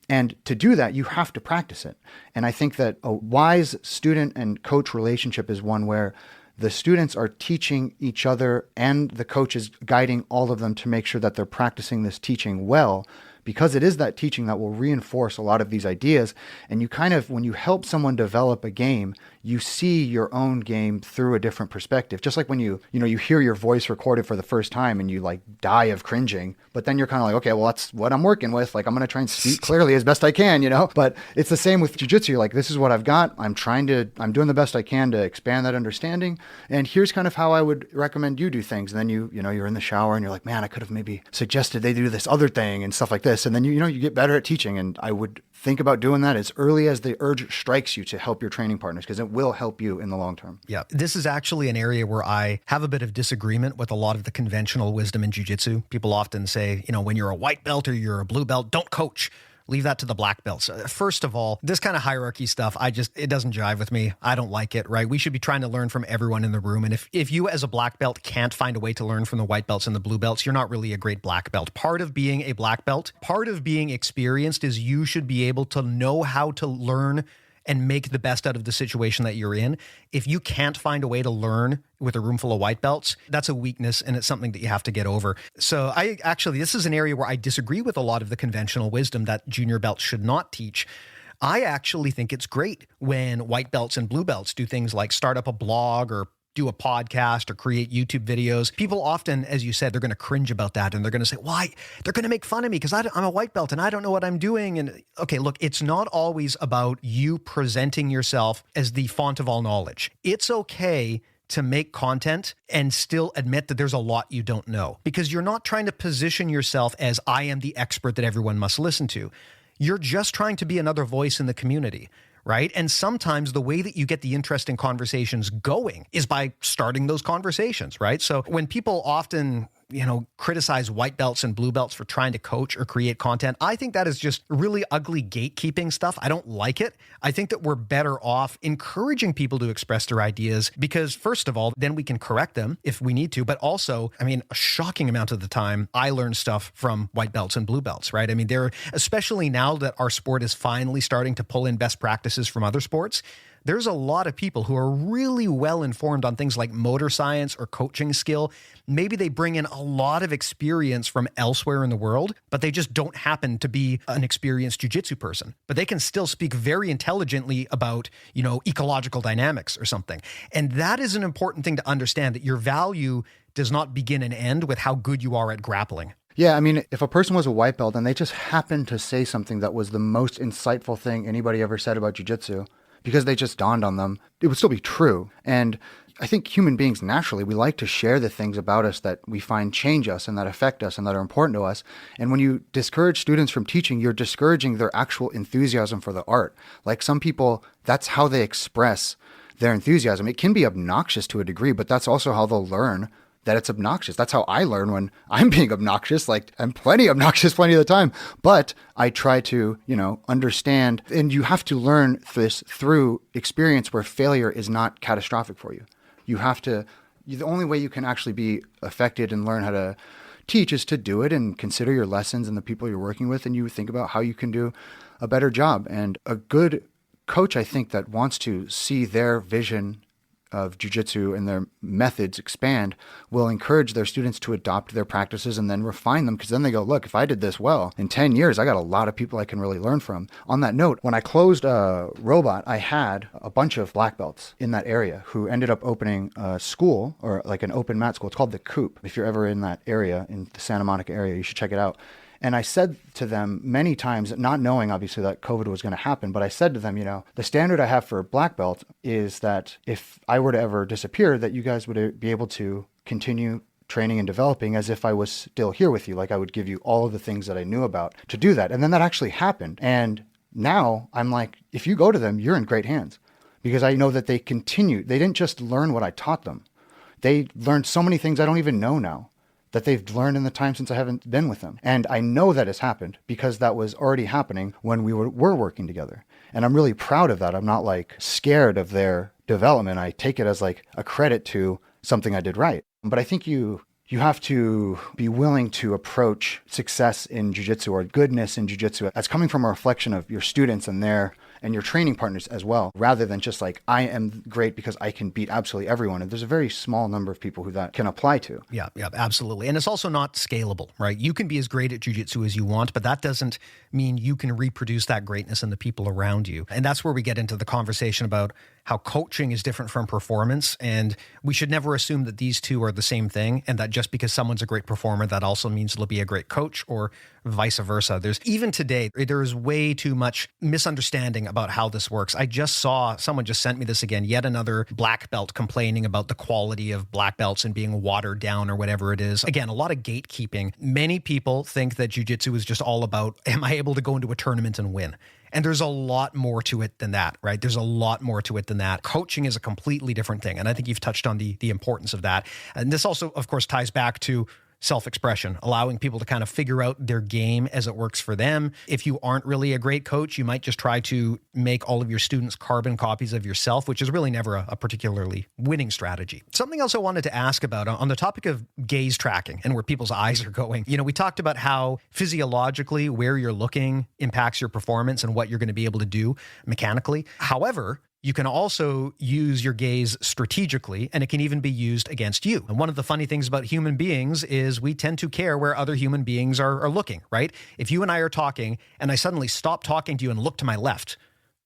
And to do that, you have to practice it. And I think that a wise student and coach relationship is one where the students are teaching each other and the coach is guiding all of them to make sure that they're practicing this teaching well, because it is that teaching that will reinforce a lot of these ideas. And you kind of, when you help someone develop a game, you see your own game through a different perspective. Just like when you hear your voice recorded for the first time and you like die of cringing, but then you're kind of like, okay, well, that's what I'm working with. Like, I'm going to try and speak clearly as best I can, but it's the same with jiu-jitsu. You're like, this is what I've got. I'm doing the best I can to expand that understanding. And here's kind of how I would recommend you do things. And then you're in the shower and you're like, man, I could have maybe suggested they do this other thing and stuff like this. And then, you get better at teaching. And I would think about doing that as early as the urge strikes you to help your training partners, because it will help you in the long term. Yeah. This is actually an area where I have a bit of disagreement with a lot of the conventional wisdom in jiu-jitsu. People often say, when you're a white belt or you're a blue belt, don't coach. Leave that to the black belts. First of all, this kind of hierarchy stuff, it doesn't jive with me. I don't like it, right? We should be trying to learn from everyone in the room. And if you as a black belt can't find a way to learn from the white belts and the blue belts, you're not really a great black belt. Part of being a black belt, part of being experienced is you should be able to know how to learn and make the best out of the situation that you're in. If you can't find a way to learn with a room full of white belts, that's a weakness and it's something that you have to get over. So this is an area where I disagree with a lot of the conventional wisdom that junior belts should not teach. I actually think it's great when white belts and blue belts do things like start up a blog or do a podcast or create YouTube videos. People often, as you said, they're going to cringe about that and they're going to say, why? They're going to make fun of me because I'm a white belt and I don't know what I'm doing. And okay, look, it's not always about you presenting yourself as the font of all knowledge. It's okay to make content and still admit that there's a lot you don't know, because you're not trying to position yourself as I am the expert that everyone must listen to. You're just trying to be another voice in the community. Right? And sometimes the way that you get the interesting conversations going is by starting those conversations, right? So when people often, criticize white belts and blue belts for trying to coach or create content, I think that is just really ugly gatekeeping stuff. I don't like it. I think that we're better off encouraging people to express their ideas because, first of all, then we can correct them if we need to. But also, a shocking amount of the time, I learn stuff from white belts and blue belts, right? Especially now that our sport is finally starting to pull in best practices from other sports, there's a lot of people who are really well informed on things like motor science or coaching skill. Maybe they bring in a lot of experience from elsewhere in the world, but they just don't happen to be an experienced jiu-jitsu person. But they can still speak very intelligently about, ecological dynamics or something. And that is an important thing to understand, that your value does not begin and end with how good you are at grappling. Yeah, if a person was a white belt and they just happened to say something that was the most insightful thing anybody ever said about jiu-jitsu, because they just dawned on them, it would still be true. And I think human beings naturally, we like to share the things about us that we find change us and that affect us and that are important to us. And when you discourage students from teaching, you're discouraging their actual enthusiasm for the art. Like some people, that's how they express their enthusiasm. It can be obnoxious to a degree, but that's also how they'll learn that it's obnoxious. That's how I learn when I'm being obnoxious. Like, I'm plenty obnoxious plenty of the time, but I try to, understand. And you have to learn this through experience where failure is not catastrophic for you. The only way you can actually be affected and learn how to teach is to do it and consider your lessons and the people you're working with. And you think about how you can do a better job. And a good coach, I think, that wants to see their vision of jiu-jitsu and their methods expand will encourage their students to adopt their practices and then refine them, because then they go, look, if I did this well, in 10 years, I got a lot of people I can really learn from. On that note, when I closed Robot, I had a bunch of black belts in that area who ended up opening a school, or like an open mat school. It's called the Coop. If you're ever in that area, in the Santa Monica area, you should check it out. And I said to them many times, not knowing obviously that COVID was going to happen, but I said to them, the standard I have for black belt is that if I were to ever disappear, that you guys would be able to continue training and developing as if I was still here with you. Like, I would give you all of the things that I knew about to do that. And then that actually happened. And now I'm like, if you go to them, you're in great hands, because I know that they didn't just learn what I taught them. They learned so many things I don't even know now, that they've learned in the time since I haven't been with them. And I know that has happened because that was already happening when we were working together. And I'm really proud of that. I'm not like scared of their development. I take it as like a credit to something I did right. But I think you have to be willing to approach success in jiu-jitsu or goodness in jiu-jitsu as coming from a reflection of your students and their and your training partners as well, rather than just like, I am great because I can beat absolutely everyone. And there's a very small number of people who that can apply to. Yeah, absolutely. And it's also not scalable, right? You can be as great at jiu-jitsu as you want, but that doesn't mean you can reproduce that greatness in the people around you. And that's where we get into the conversation about how coaching is different from performance. And we should never assume that these two are the same thing, and that just because someone's a great performer, that also means they'll be a great coach, or vice versa. Even today, there is way too much misunderstanding about how this works. I just saw, someone just sent me this again, yet another black belt complaining about the quality of black belts and being watered down or whatever it is. Again, a lot of gatekeeping. Many people think that jiu-jitsu is just all about, am I able to go into a tournament and win? And there's a lot more to it than that, right? There's a lot more to it than that. Coaching is a completely different thing. And I think you've touched on the importance of that. And this also, of course, ties back to self-expression, allowing people to kind of figure out their game as it works for them. If you aren't really a great coach, you might just try to make all of your students carbon copies of yourself, which is really never a particularly winning strategy. Something else I wanted to ask about on the topic of gaze tracking and where people's eyes are going. We talked about how physiologically where you're looking impacts your performance and what you're going to be able to do mechanically. However, you can also use your gaze strategically, and it can even be used against you. And one of the funny things about human beings is we tend to care where other human beings are looking, right? If you and I are talking and I suddenly stop talking to you and look to my left,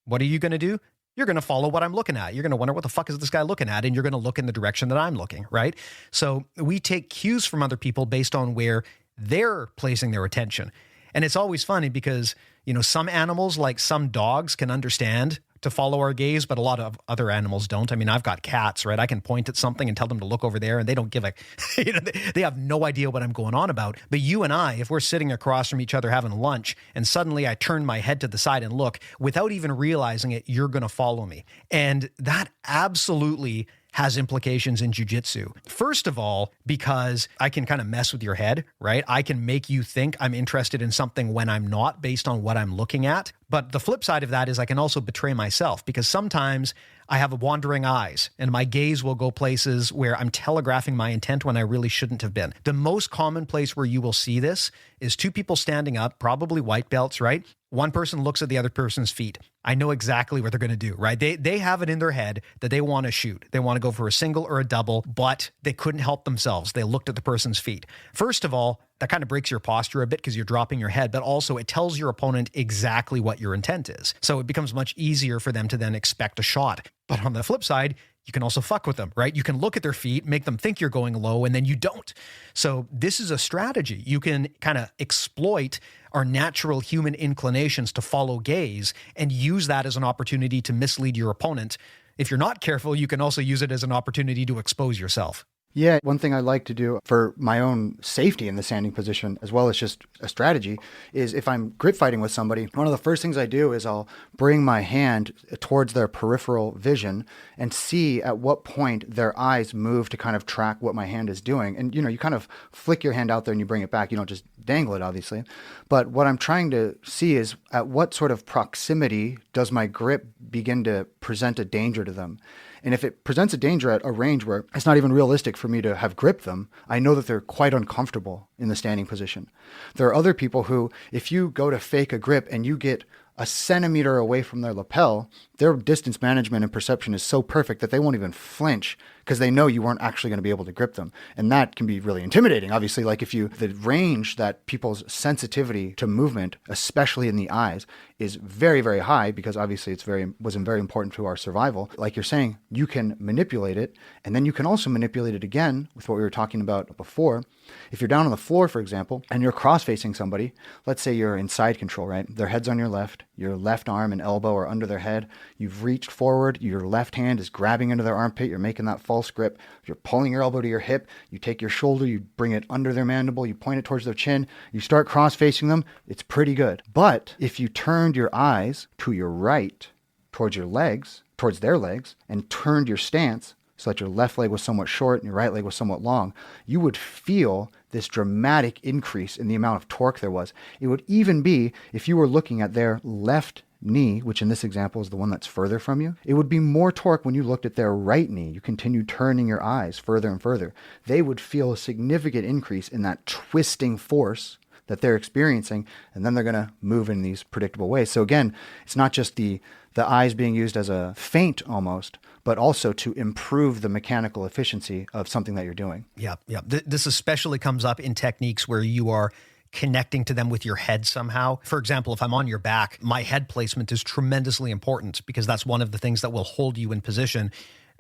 what are you going to do? You're going to follow what I'm looking at. You're going to wonder, what the fuck is this guy looking at? And you're going to look in the direction that I'm looking, right? So we take cues from other people based on where they're placing their attention. And it's always funny because, some animals, like some dogs, can understand to follow our gaze, but a lot of other animals don't. I mean, I've got cats, right? I can point at something and tell them to look over there, and they don't give a, they have no idea what I'm going on about. But you and I, if we're sitting across from each other having lunch, and suddenly I turn my head to the side and look, without even realizing it, you're going to follow me. And that absolutely has implications in jiu-jitsu. First of all, because I can kind of mess with your head, right? I can make you think I'm interested in something when I'm not, based on what I'm looking at. But the flip side of that is I can also betray myself, because sometimes I have wandering eyes and my gaze will go places where I'm telegraphing my intent when I really shouldn't have been. The most common place where you will see this is two people standing up, probably white belts, right? One person looks at the other person's feet. I know exactly what they're going to do, right? They have it in their head that they want to shoot. They want to go for a single or a double, but they couldn't help themselves. They looked at the person's feet. First of all, that kind of breaks your posture a bit because you're dropping your head, but also it tells your opponent exactly what your intent is. So it becomes much easier for them to then expect a shot. But on the flip side, you can also fuck with them, right? You can look at their feet, make them think you're going low, and then you don't. So this is a strategy. You can kind of exploit our natural human inclinations to follow gaze and use that as an opportunity to mislead your opponent. If you're not careful, you can also use it as an opportunity to expose yourself. Yeah, one thing I like to do for my own safety in the standing position, as well as just a strategy, is if I'm grip fighting with somebody, one of the first things I do is I'll bring my hand towards their peripheral vision and see at what point their eyes move to kind of track what my hand is doing. And, you kind of flick your hand out there and you bring it back. You don't just dangle it, obviously. But what I'm trying to see is at what sort of proximity does my grip begin to present a danger to them. And if it presents a danger at a range where it's not even realistic for me to have gripped them, I know that they're quite uncomfortable in the standing position. There are other people who, if you go to fake a grip and you get a centimeter away from their lapel, their distance management and perception is so perfect that they won't even flinch because they know you weren't actually going to be able to grip them. And that can be really intimidating. Obviously, like the range that people's sensitivity to movement, especially in the eyes, is very, very high because obviously was very important to our survival. Like you're saying, you can manipulate it, and then you can also manipulate it again with what we were talking about before. If you're down on the floor, for example, and you're cross-facing somebody, let's say you're in side control, right? Their head's on your left arm and elbow are under their head. You've reached forward, your left hand is grabbing into their armpit, you're making that false grip, you're pulling your elbow to your hip, you take your shoulder, you bring it under their mandible, you point it towards their chin, you start cross-facing them, it's pretty good. But if you turned your eyes to your right, towards their legs, and turned your stance so that your left leg was somewhat short and your right leg was somewhat long, you would feel this dramatic increase in the amount of torque there was. It would even be if you were looking at their left knee, which in this example is the one that's further from you, it would be more torque when you looked at their right knee. You continue turning your eyes further and further. They would feel a significant increase in that twisting force that they're experiencing, and then they're going to move in these predictable ways. So again, it's not just the eyes being used as a feint almost, but also to improve the mechanical efficiency of something that you're doing. Yeah. This especially comes up in techniques where you are connecting to them with your head somehow. For example, if I'm on your back, my head placement is tremendously important because that's one of the things that will hold you in position.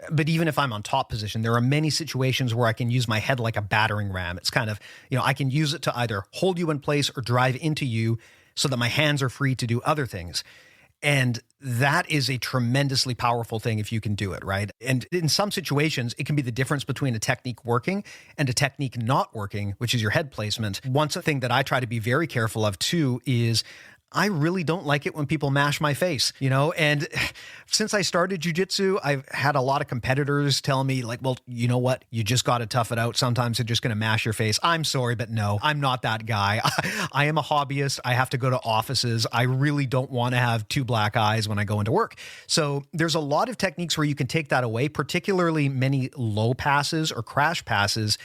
But even if I'm on top position, there are many situations where I can use my head like a battering ram. It's kind of, I can use it to either hold you in place or drive into you so that my hands are free to do other things. And that is a tremendously powerful thing if you can do it, right? And in some situations, it can be the difference between a technique working and a technique not working, which is your head placement. One thing that I try to be very careful of too is I really don't like it when people mash my face, and since I started jiu-jitsu, I've had a lot of competitors tell me like, well, you know what? You just got to tough it out. Sometimes they're just going to mash your face. I'm sorry, but no, I'm not that guy. I am a hobbyist. I have to go to offices. I really don't want to have two black eyes when I go into work. So there's a lot of techniques where you can take that away, particularly many low passes or crash passes,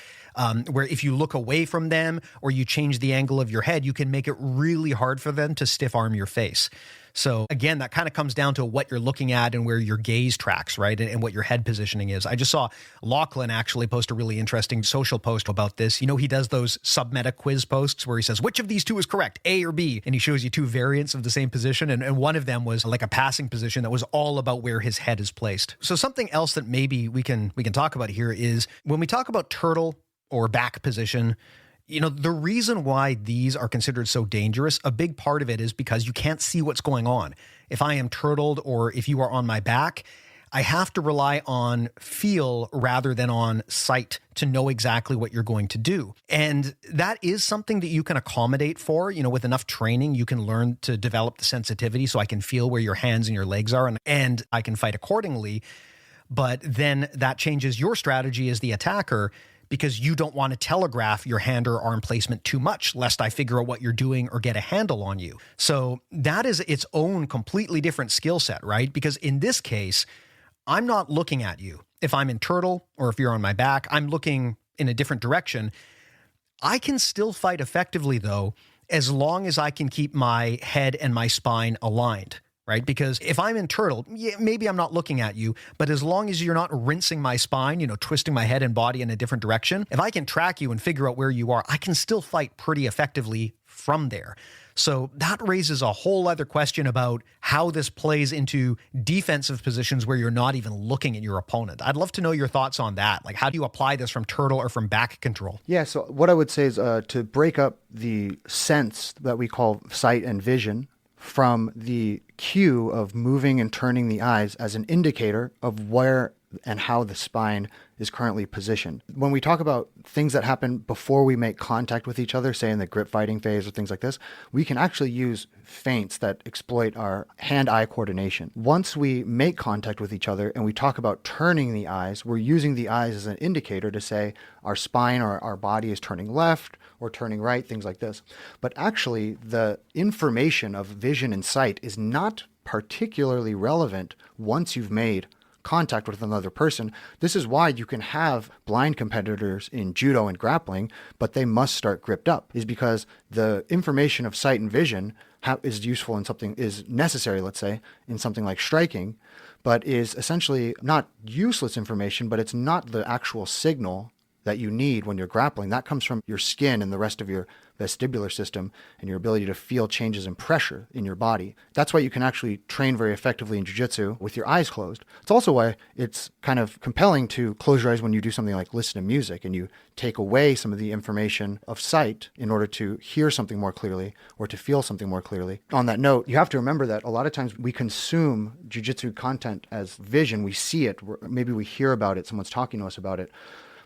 where if you look away from them or you change the angle of your head, you can make it really hard for them to stiff arm your face. So again, that kind of comes down to what you're looking at and where your gaze tracks, right? And what your head positioning is. I just saw Lachlan actually post a really interesting social post about this. He does those sub-meta quiz posts where he says, which of these two is correct, A or B? And he shows you two variants of the same position. And one of them was like a passing position that was all about where his head is placed. So something else that maybe we can talk about here is when we talk about turtle or back position, the reason why these are considered so dangerous, a big part of it is because you can't see what's going on. If I am turtled or if you are on my back, I have to rely on feel rather than on sight to know exactly what you're going to do. And that is something that you can accommodate for, with enough training, you can learn to develop the sensitivity so I can feel where your hands and your legs are and I can fight accordingly. But then that changes your strategy as the attacker, because you don't want to telegraph your hand or arm placement too much, lest I figure out what you're doing or get a handle on you. So that is its own completely different skill set, right? Because in this case, I'm not looking at you. If I'm in turtle or if you're on my back, I'm looking in a different direction. I can still fight effectively though, as long as I can keep my head and my spine aligned. Right? Because if I'm in turtle, maybe I'm not looking at you, but as long as you're not rinsing my spine, twisting my head and body in a different direction, if I can track you and figure out where you are, I can still fight pretty effectively from there. So that raises a whole other question about how this plays into defensive positions where you're not even looking at your opponent. I'd love to know your thoughts on that. Like, how do you apply this from turtle or from back control? Yeah, so what I would say is to break up the sense that we call sight and vision from the cue of moving and turning the eyes as an indicator of where and how the spine is currently positioned. When we talk about things that happen before we make contact with each other, say in the grip fighting phase or things like this, we can actually use feints that exploit our hand-eye coordination. Once we make contact with each other and we talk about turning the eyes, we're using the eyes as an indicator to say our spine or our body is turning left or turning right, things like this. But actually, the information of vision and sight is not particularly relevant once you've made contact with another person. This is why you can have blind competitors in judo and grappling, but they must start gripped up, is because the information of sight and vision is useful in something, is necessary, let's say, in something like striking, but is essentially not useless information, but it's not the actual signal that you need when you're grappling. That comes from your skin and the rest of your vestibular system and your ability to feel changes in pressure in your body. That's why you can actually train very effectively in jiu-jitsu with your eyes closed. It's also why it's kind of compelling to close your eyes when you do something like listen to music and you take away some of the information of sight in order to hear something more clearly or to feel something more clearly. On that note, you have to remember that a lot of times we consume jiu-jitsu content as vision. We see it, maybe we hear about it, someone's talking to us about it.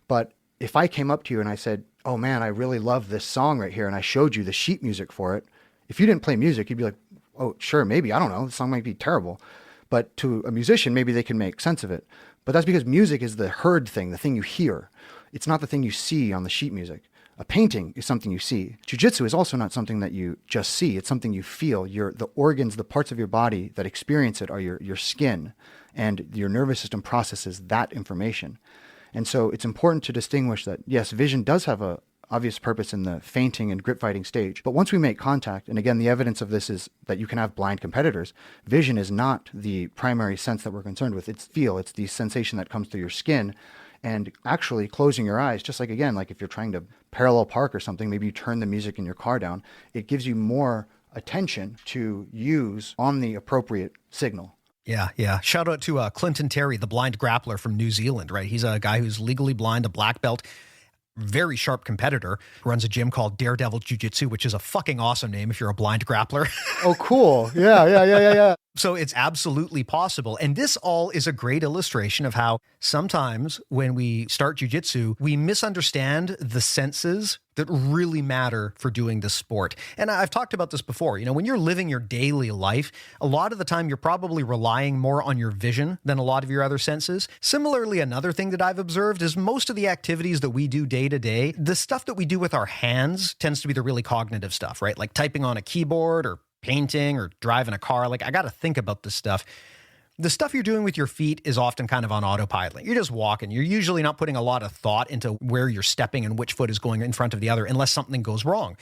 But if I came up to you and I said, oh man, I really love this song right here, and I showed you the sheet music for it, if you didn't play music, you'd be like, oh, sure, maybe, I don't know, the song might be terrible. But to a musician, maybe they can make sense of it. But that's because music is the heard thing, the thing you hear. It's not the thing you see on the sheet music. A painting is something you see. Jiu-jitsu is also not something that you just see. It's something you feel. The organs, the parts of your body that experience it are your skin, and your nervous system processes that information. And so it's important to distinguish that, yes, vision does have a obvious purpose in the feinting and grip fighting stage. But once we make contact, and again, the evidence of this is that you can have blind competitors, vision is not the primary sense that we're concerned with. It's feel, it's the sensation that comes through your skin. And actually closing your eyes, just like, again, like if you're trying to parallel park or something, maybe you turn the music in your car down, it gives you more attention to use on the appropriate signal. Yeah. Shout out to Clinton Terry, the blind grappler from New Zealand, right? He's a guy who's legally blind, a black belt, very sharp competitor, runs a gym called Daredevil Jiu-Jitsu, which is a fucking awesome name if you're a blind grappler. Oh, cool. Yeah. So it's absolutely possible. And this all is a great illustration of how sometimes when we start jiu-jitsu, we misunderstand the senses that really matter for doing this sport. And I've talked about this before. When you're living your daily life, a lot of the time you're probably relying more on your vision than a lot of your other senses. Similarly, another thing that I've observed is most of the activities that we do day to day, the stuff that we do with our hands tends to be the really cognitive stuff, right? Like typing on a keyboard or painting or driving a car. Like, I got to think about this stuff. The stuff you're doing with your feet is often kind of on autopilot. You're just walking. You're usually not putting a lot of thought into where you're stepping and which foot is going in front of the other unless something goes wrong.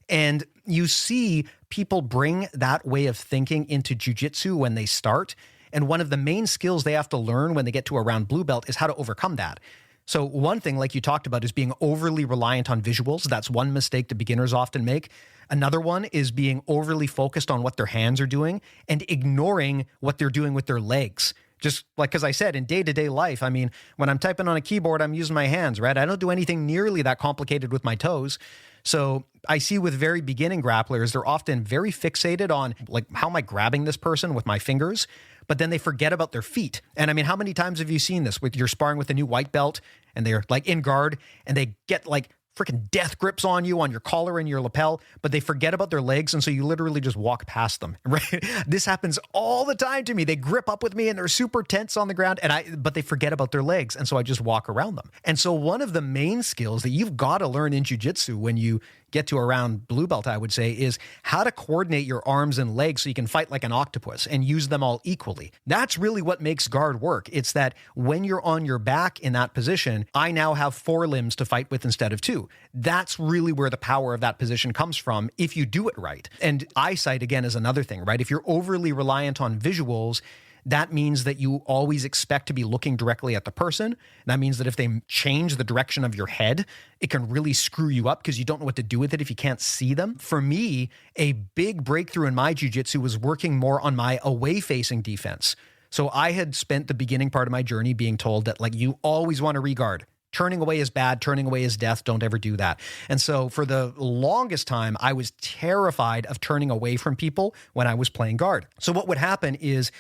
And you see people bring that way of thinking into jiu-jitsu when they start. And one of the main skills they have to learn when they get to around blue belt is how to overcome that. So one thing, like you talked about, is being overly reliant on visuals. That's one mistake that beginners often make. Another one is being overly focused on what their hands are doing and ignoring what they're doing with their legs. Just like, because I said, in day-to-day life, I mean, when I'm typing on a keyboard, I'm using my hands, right? I don't do anything nearly that complicated with my toes. So I see with very beginning grapplers, they're often very fixated on, like, how am I grabbing this person with my fingers? But then they forget about their feet. And I mean, how many times have you seen this with you're sparring with a new white belt and they're like in guard and they get like freaking death grips on you on your collar and your lapel, but they forget about their legs. And so you literally just walk past them, right? This happens all the time to me. They grip up with me and they're super tense on the ground but they forget about their legs. And so I just walk around them. And so one of the main skills that you've got to learn in jiu-jitsu when you get to around blue belt, I would say, is how to coordinate your arms and legs so you can fight like an octopus and use them all equally. That's really what makes guard work. It's that when you're on your back in that position, I now have 4 limbs to fight with instead of 2. That's really where the power of that position comes from if you do it right. And eyesight, again, is another thing, right? If you're overly reliant on visuals, that means that you always expect to be looking directly at the person. That means that if they change the direction of your head, it can really screw you up because you don't know what to do with it if you can't see them. For me, a big breakthrough in my jiu-jitsu was working more on my away-facing defense. So I had spent the beginning part of my journey being told that, like, you always want to regard. Turning away is bad. Turning away is death. Don't ever do that. And so for the longest time, I was terrified of turning away from people when I was playing guard. So what would happen is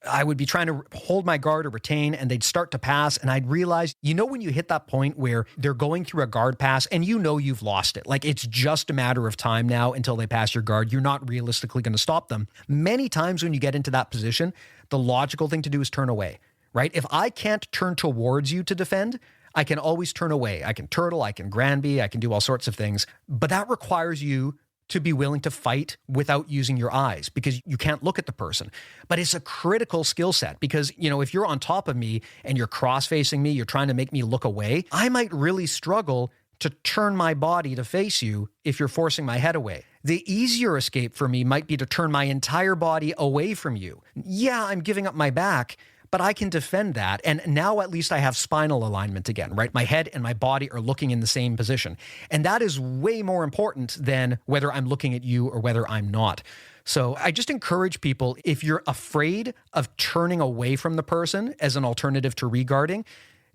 I would be trying to hold my guard or retain, and they'd start to pass. And I'd realize, when you hit that point where they're going through a guard pass and you've lost it, like it's just a matter of time now until they pass your guard. You're not realistically going to stop them. Many times when you get into that position, the logical thing to do is turn away, right? If I can't turn towards you to defend, I can always turn away. I can turtle, I can Granby, I can do all sorts of things. But that requires you to be willing to fight without using your eyes because you can't look at the person. But it's a critical skill set because, if you're on top of me and you're cross-facing me, you're trying to make me look away, I might really struggle to turn my body to face you if you're forcing my head away. The easier escape for me might be to turn my entire body away from you. Yeah, I'm giving up my back, but I can defend that. And now at least I have spinal alignment again, right? My head and my body are looking in the same position. And that is way more important than whether I'm looking at you or whether I'm not. So I just encourage people, if you're afraid of turning away from the person as an alternative to regarding,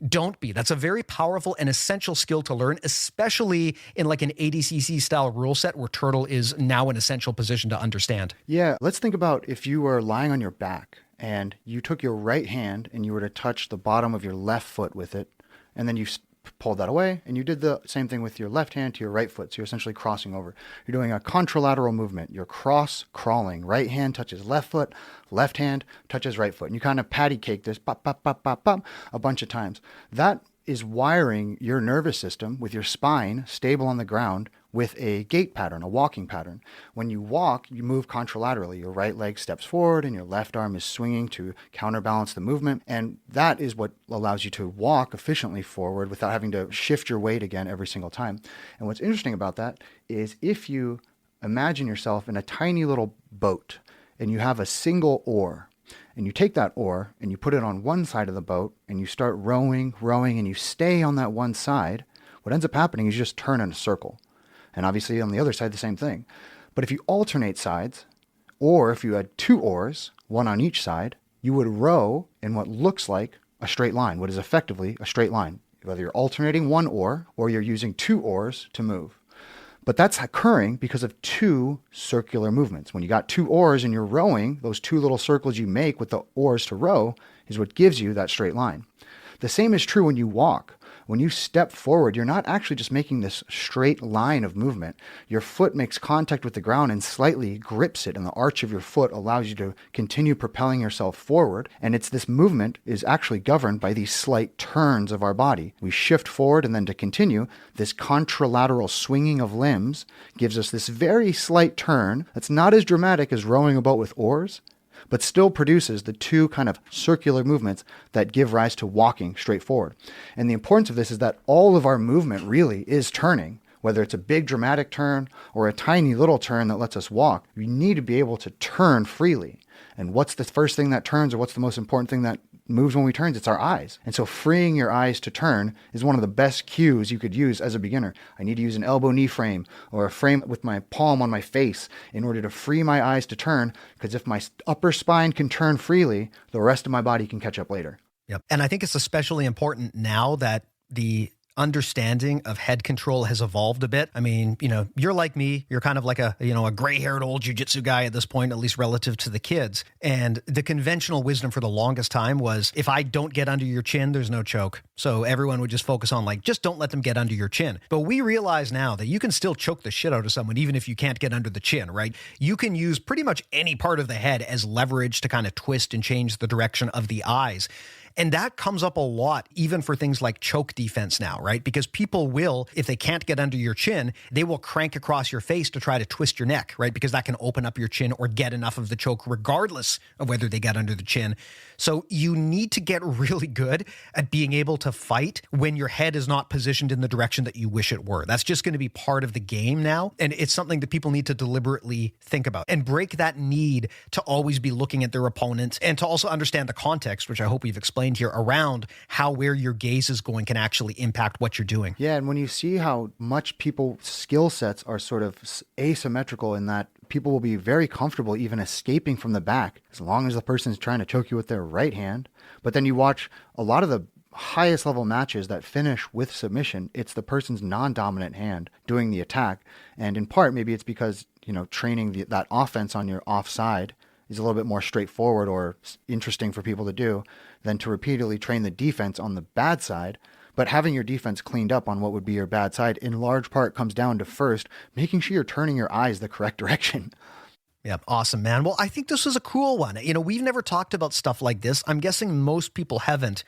don't be. That's a very powerful and essential skill to learn, especially in like an ADCC style rule set where turtle is now an essential position to understand. Yeah, let's think about if you were lying on your back and you took your right hand and you were to touch the bottom of your left foot with it, and then you pulled that away, and you did the same thing with your left hand to your right foot. So you're essentially crossing over. You're doing a contralateral movement. You're cross-crawling. Right hand touches left foot, left hand touches right foot. And you kind of patty cake this pop, pop, pop, pop, pop, a bunch of times. That is wiring your nervous system with your spine stable on the ground with a gait pattern, a walking pattern. When you walk, you move contralaterally. Your right leg steps forward and your left arm is swinging to counterbalance the movement. And that is what allows you to walk efficiently forward without having to shift your weight again every single time. And what's interesting about that is if you imagine yourself in a tiny little boat and you have a single oar, and you take that oar and you put it on one side of the boat and you start rowing, and you stay on that one side, what ends up happening is you just turn in a circle. And obviously on the other side, the same thing. But if you alternate sides, or if you had two oars, one on each side, you would row in what looks like a straight line, what is effectively a straight line, whether you're alternating one oar or you're using two oars to move. But that's occurring because of two circular movements. When you got two oars and you're rowing, those two little circles you make with the oars to row is what gives you that straight line. The same is true when you walk. When you step forward, you're not actually just making this straight line of movement. Your foot makes contact with the ground and slightly grips it, and the arch of your foot allows you to continue propelling yourself forward. And it's this movement is actually governed by these slight turns of our body. We shift forward, and then to continue, this contralateral swinging of limbs gives us this very slight turn that's not as dramatic as rowing a boat with oars, but still produces the two kind of circular movements that give rise to walking straight forward. And the importance of this is that all of our movement really is turning, whether it's a big dramatic turn or a tiny little turn that lets us walk. We need to be able to turn freely. And what's the first thing that turns, or what's the most important thing that moves when we turn? It's our eyes. And so freeing your eyes to turn is one of the best cues you could use as a beginner. I need to use an elbow knee frame or a frame with my palm on my face in order to free my eyes to turn, because if my upper spine can turn freely, the rest of my body can catch up later. Yep. And I think it's especially important now that the understanding of head control has evolved a bit. I mean, you're like me, you're kind of like a gray-haired old jiu-jitsu guy at this point, at least relative to the kids. And the conventional wisdom for the longest time was, if I don't get under your chin, there's no choke. So everyone would just focus on just don't let them get under your chin. But we realize now that you can still choke the shit out of someone, even if you can't get under the chin, right? You can use pretty much any part of the head as leverage to kind of twist and change the direction of the eyes. And that comes up a lot, even for things like choke defense now, right? Because people will, if they can't get under your chin, they will crank across your face to try to twist your neck, right? Because that can open up your chin or get enough of the choke regardless of whether they get under the chin. So you need to get really good at being able to fight when your head is not positioned in the direction that you wish it were. That's just going to be part of the game now. And it's something that people need to deliberately think about and break that need to always be looking at their opponent, and to also understand the context, which I hope we've explained here, around how where your gaze is going can actually impact what you're doing. Yeah, and when you see how much people's skill sets are sort of asymmetrical in that people will be very comfortable even escaping from the back as long as the person is trying to choke you with their right hand. But then you watch a lot of the highest level matches that finish with submission, it's the person's non-dominant hand doing the attack. And in part, maybe it's because, training that offense on your offside is a little bit more straightforward or interesting for people to do than to repeatedly train the defense on the bad side. But having your defense cleaned up on what would be your bad side in large part comes down to first making sure you're turning your eyes the correct direction. Yeah, awesome, man. Well, I think this was a cool one. We've never talked about stuff like this. I'm guessing most people haven't,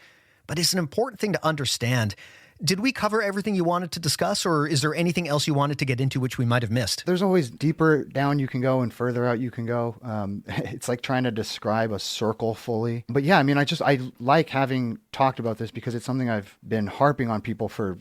but it's an important thing to understand. Did we cover everything you wanted to discuss, or is there anything else you wanted to get into which we might have missed? There's always deeper down you can go and further out you can go. It's like trying to describe a circle fully. But yeah, I like having talked about this because it's something I've been harping on people for,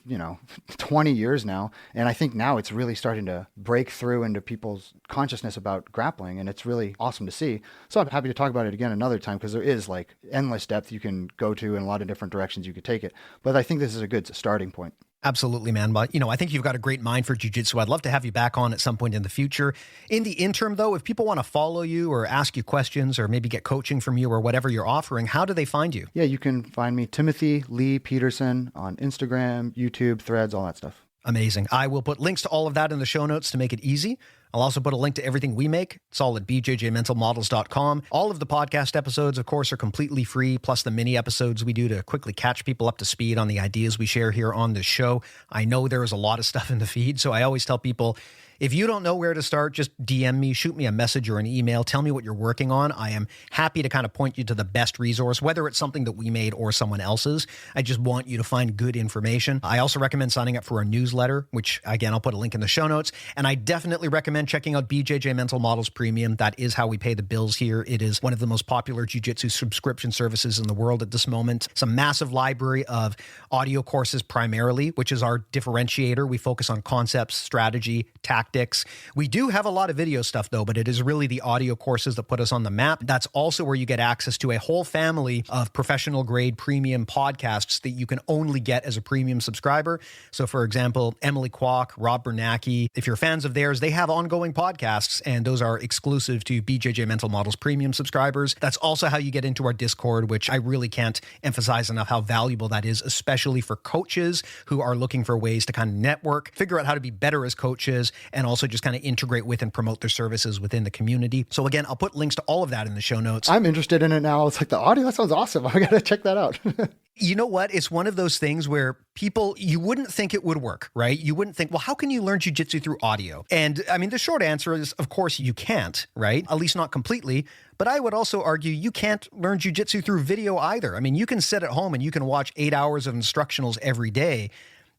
20 years now. And I think now it's really starting to break through into people's consciousness about grappling. And it's really awesome to see. So I'm happy to talk about it again another time, because there is endless depth you can go to in a lot of different directions you could take it. But I think this is a good starting point. Absolutely, man. But, I think you've got a great mind for jiu-jitsu. I'd love to have you back on at some point in the future. In the interim, though, if people want to follow you or ask you questions or maybe get coaching from you or whatever you're offering, how do they find you? Yeah, you can find me, Timothy Lee Peterson, on Instagram, YouTube, Threads, all that stuff. Amazing. I will put links to all of that in the show notes to make it easy. I'll also put a link to everything we make. It's all at bjjmentalmodels.com. All of the podcast episodes, of course, are completely free, plus the mini episodes we do to quickly catch people up to speed on the ideas we share here on the show. I know there is a lot of stuff in the feed, so I always tell people, if you don't know where to start, just DM me, shoot me a message or an email. Tell me what you're working on. I am happy to kind of point you to the best resource, whether it's something that we made or someone else's. I just want you to find good information. I also recommend signing up for our newsletter, which, again, I'll put a link in the show notes. And I definitely recommend checking out BJJ Mental Models Premium. That is how we pay the bills here. It is one of the most popular jiu-jitsu subscription services in the world at this moment. It's a massive library of audio courses primarily, which is our differentiator. We focus on concepts, strategy, tactics. We do have a lot of video stuff though, but it is really the audio courses that put us on the map. That's also where you get access to a whole family of professional grade premium podcasts that you can only get as a premium subscriber. So for example, Emily Kwok, Rob Bernacki, if you're fans of theirs, they have ongoing podcasts and those are exclusive to BJJ Mental Models Premium subscribers. That's also how you get into our Discord, which I really can't emphasize enough how valuable that is, especially for coaches who are looking for ways to kind of network, figure out how to be better as coaches, and also just kind of integrate with and promote their services within the community. So again, I'll put links to all of that in the show notes. I'm interested in it now. It's like the audio, that sounds awesome. I got to check that out. You know what? It's one of those things where people, you wouldn't think it would work, right? You wouldn't think, well, how can you learn jiu-jitsu through audio? And I mean, the short answer is, of course, you can't, right? At least not completely. But I would also argue you can't learn jiu-jitsu through video either. I mean, you can sit at home and you can watch 8 hours of instructionals every day.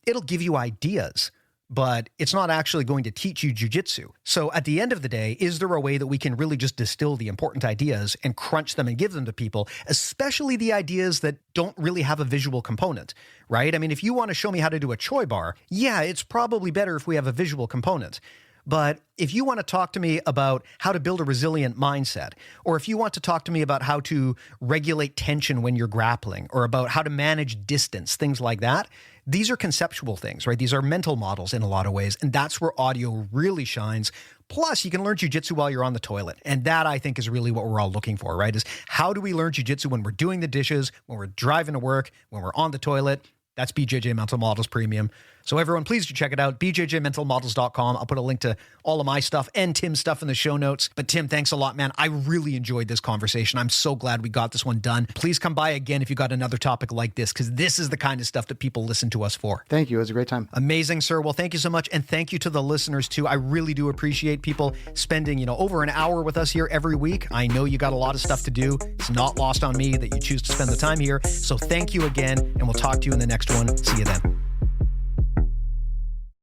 It'll give you ideas, but it's not actually going to teach you jiu-jitsu. So at the end of the day, is there a way that we can really just distill the important ideas and crunch them and give them to people, especially the ideas that don't really have a visual component, right? I mean, if you want to show me how to do a choi bar, yeah, it's probably better if we have a visual component. But if you want to talk to me about how to build a resilient mindset, or if you want to talk to me about how to regulate tension when you're grappling, or about how to manage distance, things like that, these are conceptual things, right? These are mental models in a lot of ways. And that's where audio really shines. Plus, you can learn jiu-jitsu while you're on the toilet. And that, I think, is really what we're all looking for, right? Is how do we learn jiu-jitsu when we're doing the dishes, when we're driving to work, when we're on the toilet? That's BJJ Mental Models Premium. So everyone, please do check it out, bjjmentalmodels.com. I'll put a link to all of my stuff and Tim's stuff in the show notes. But Tim, thanks a lot, man. I really enjoyed this conversation. I'm so glad we got this one done. Please come by again if you got another topic like this, because this is the kind of stuff that people listen to us for. Thank you. It was a great time. Amazing, sir. Well, thank you so much. And thank you to the listeners too. I really do appreciate people spending, over an hour with us here every week. I know you got a lot of stuff to do. It's not lost on me that you choose to spend the time here. So thank you again, and we'll talk to you in the next one. See you then.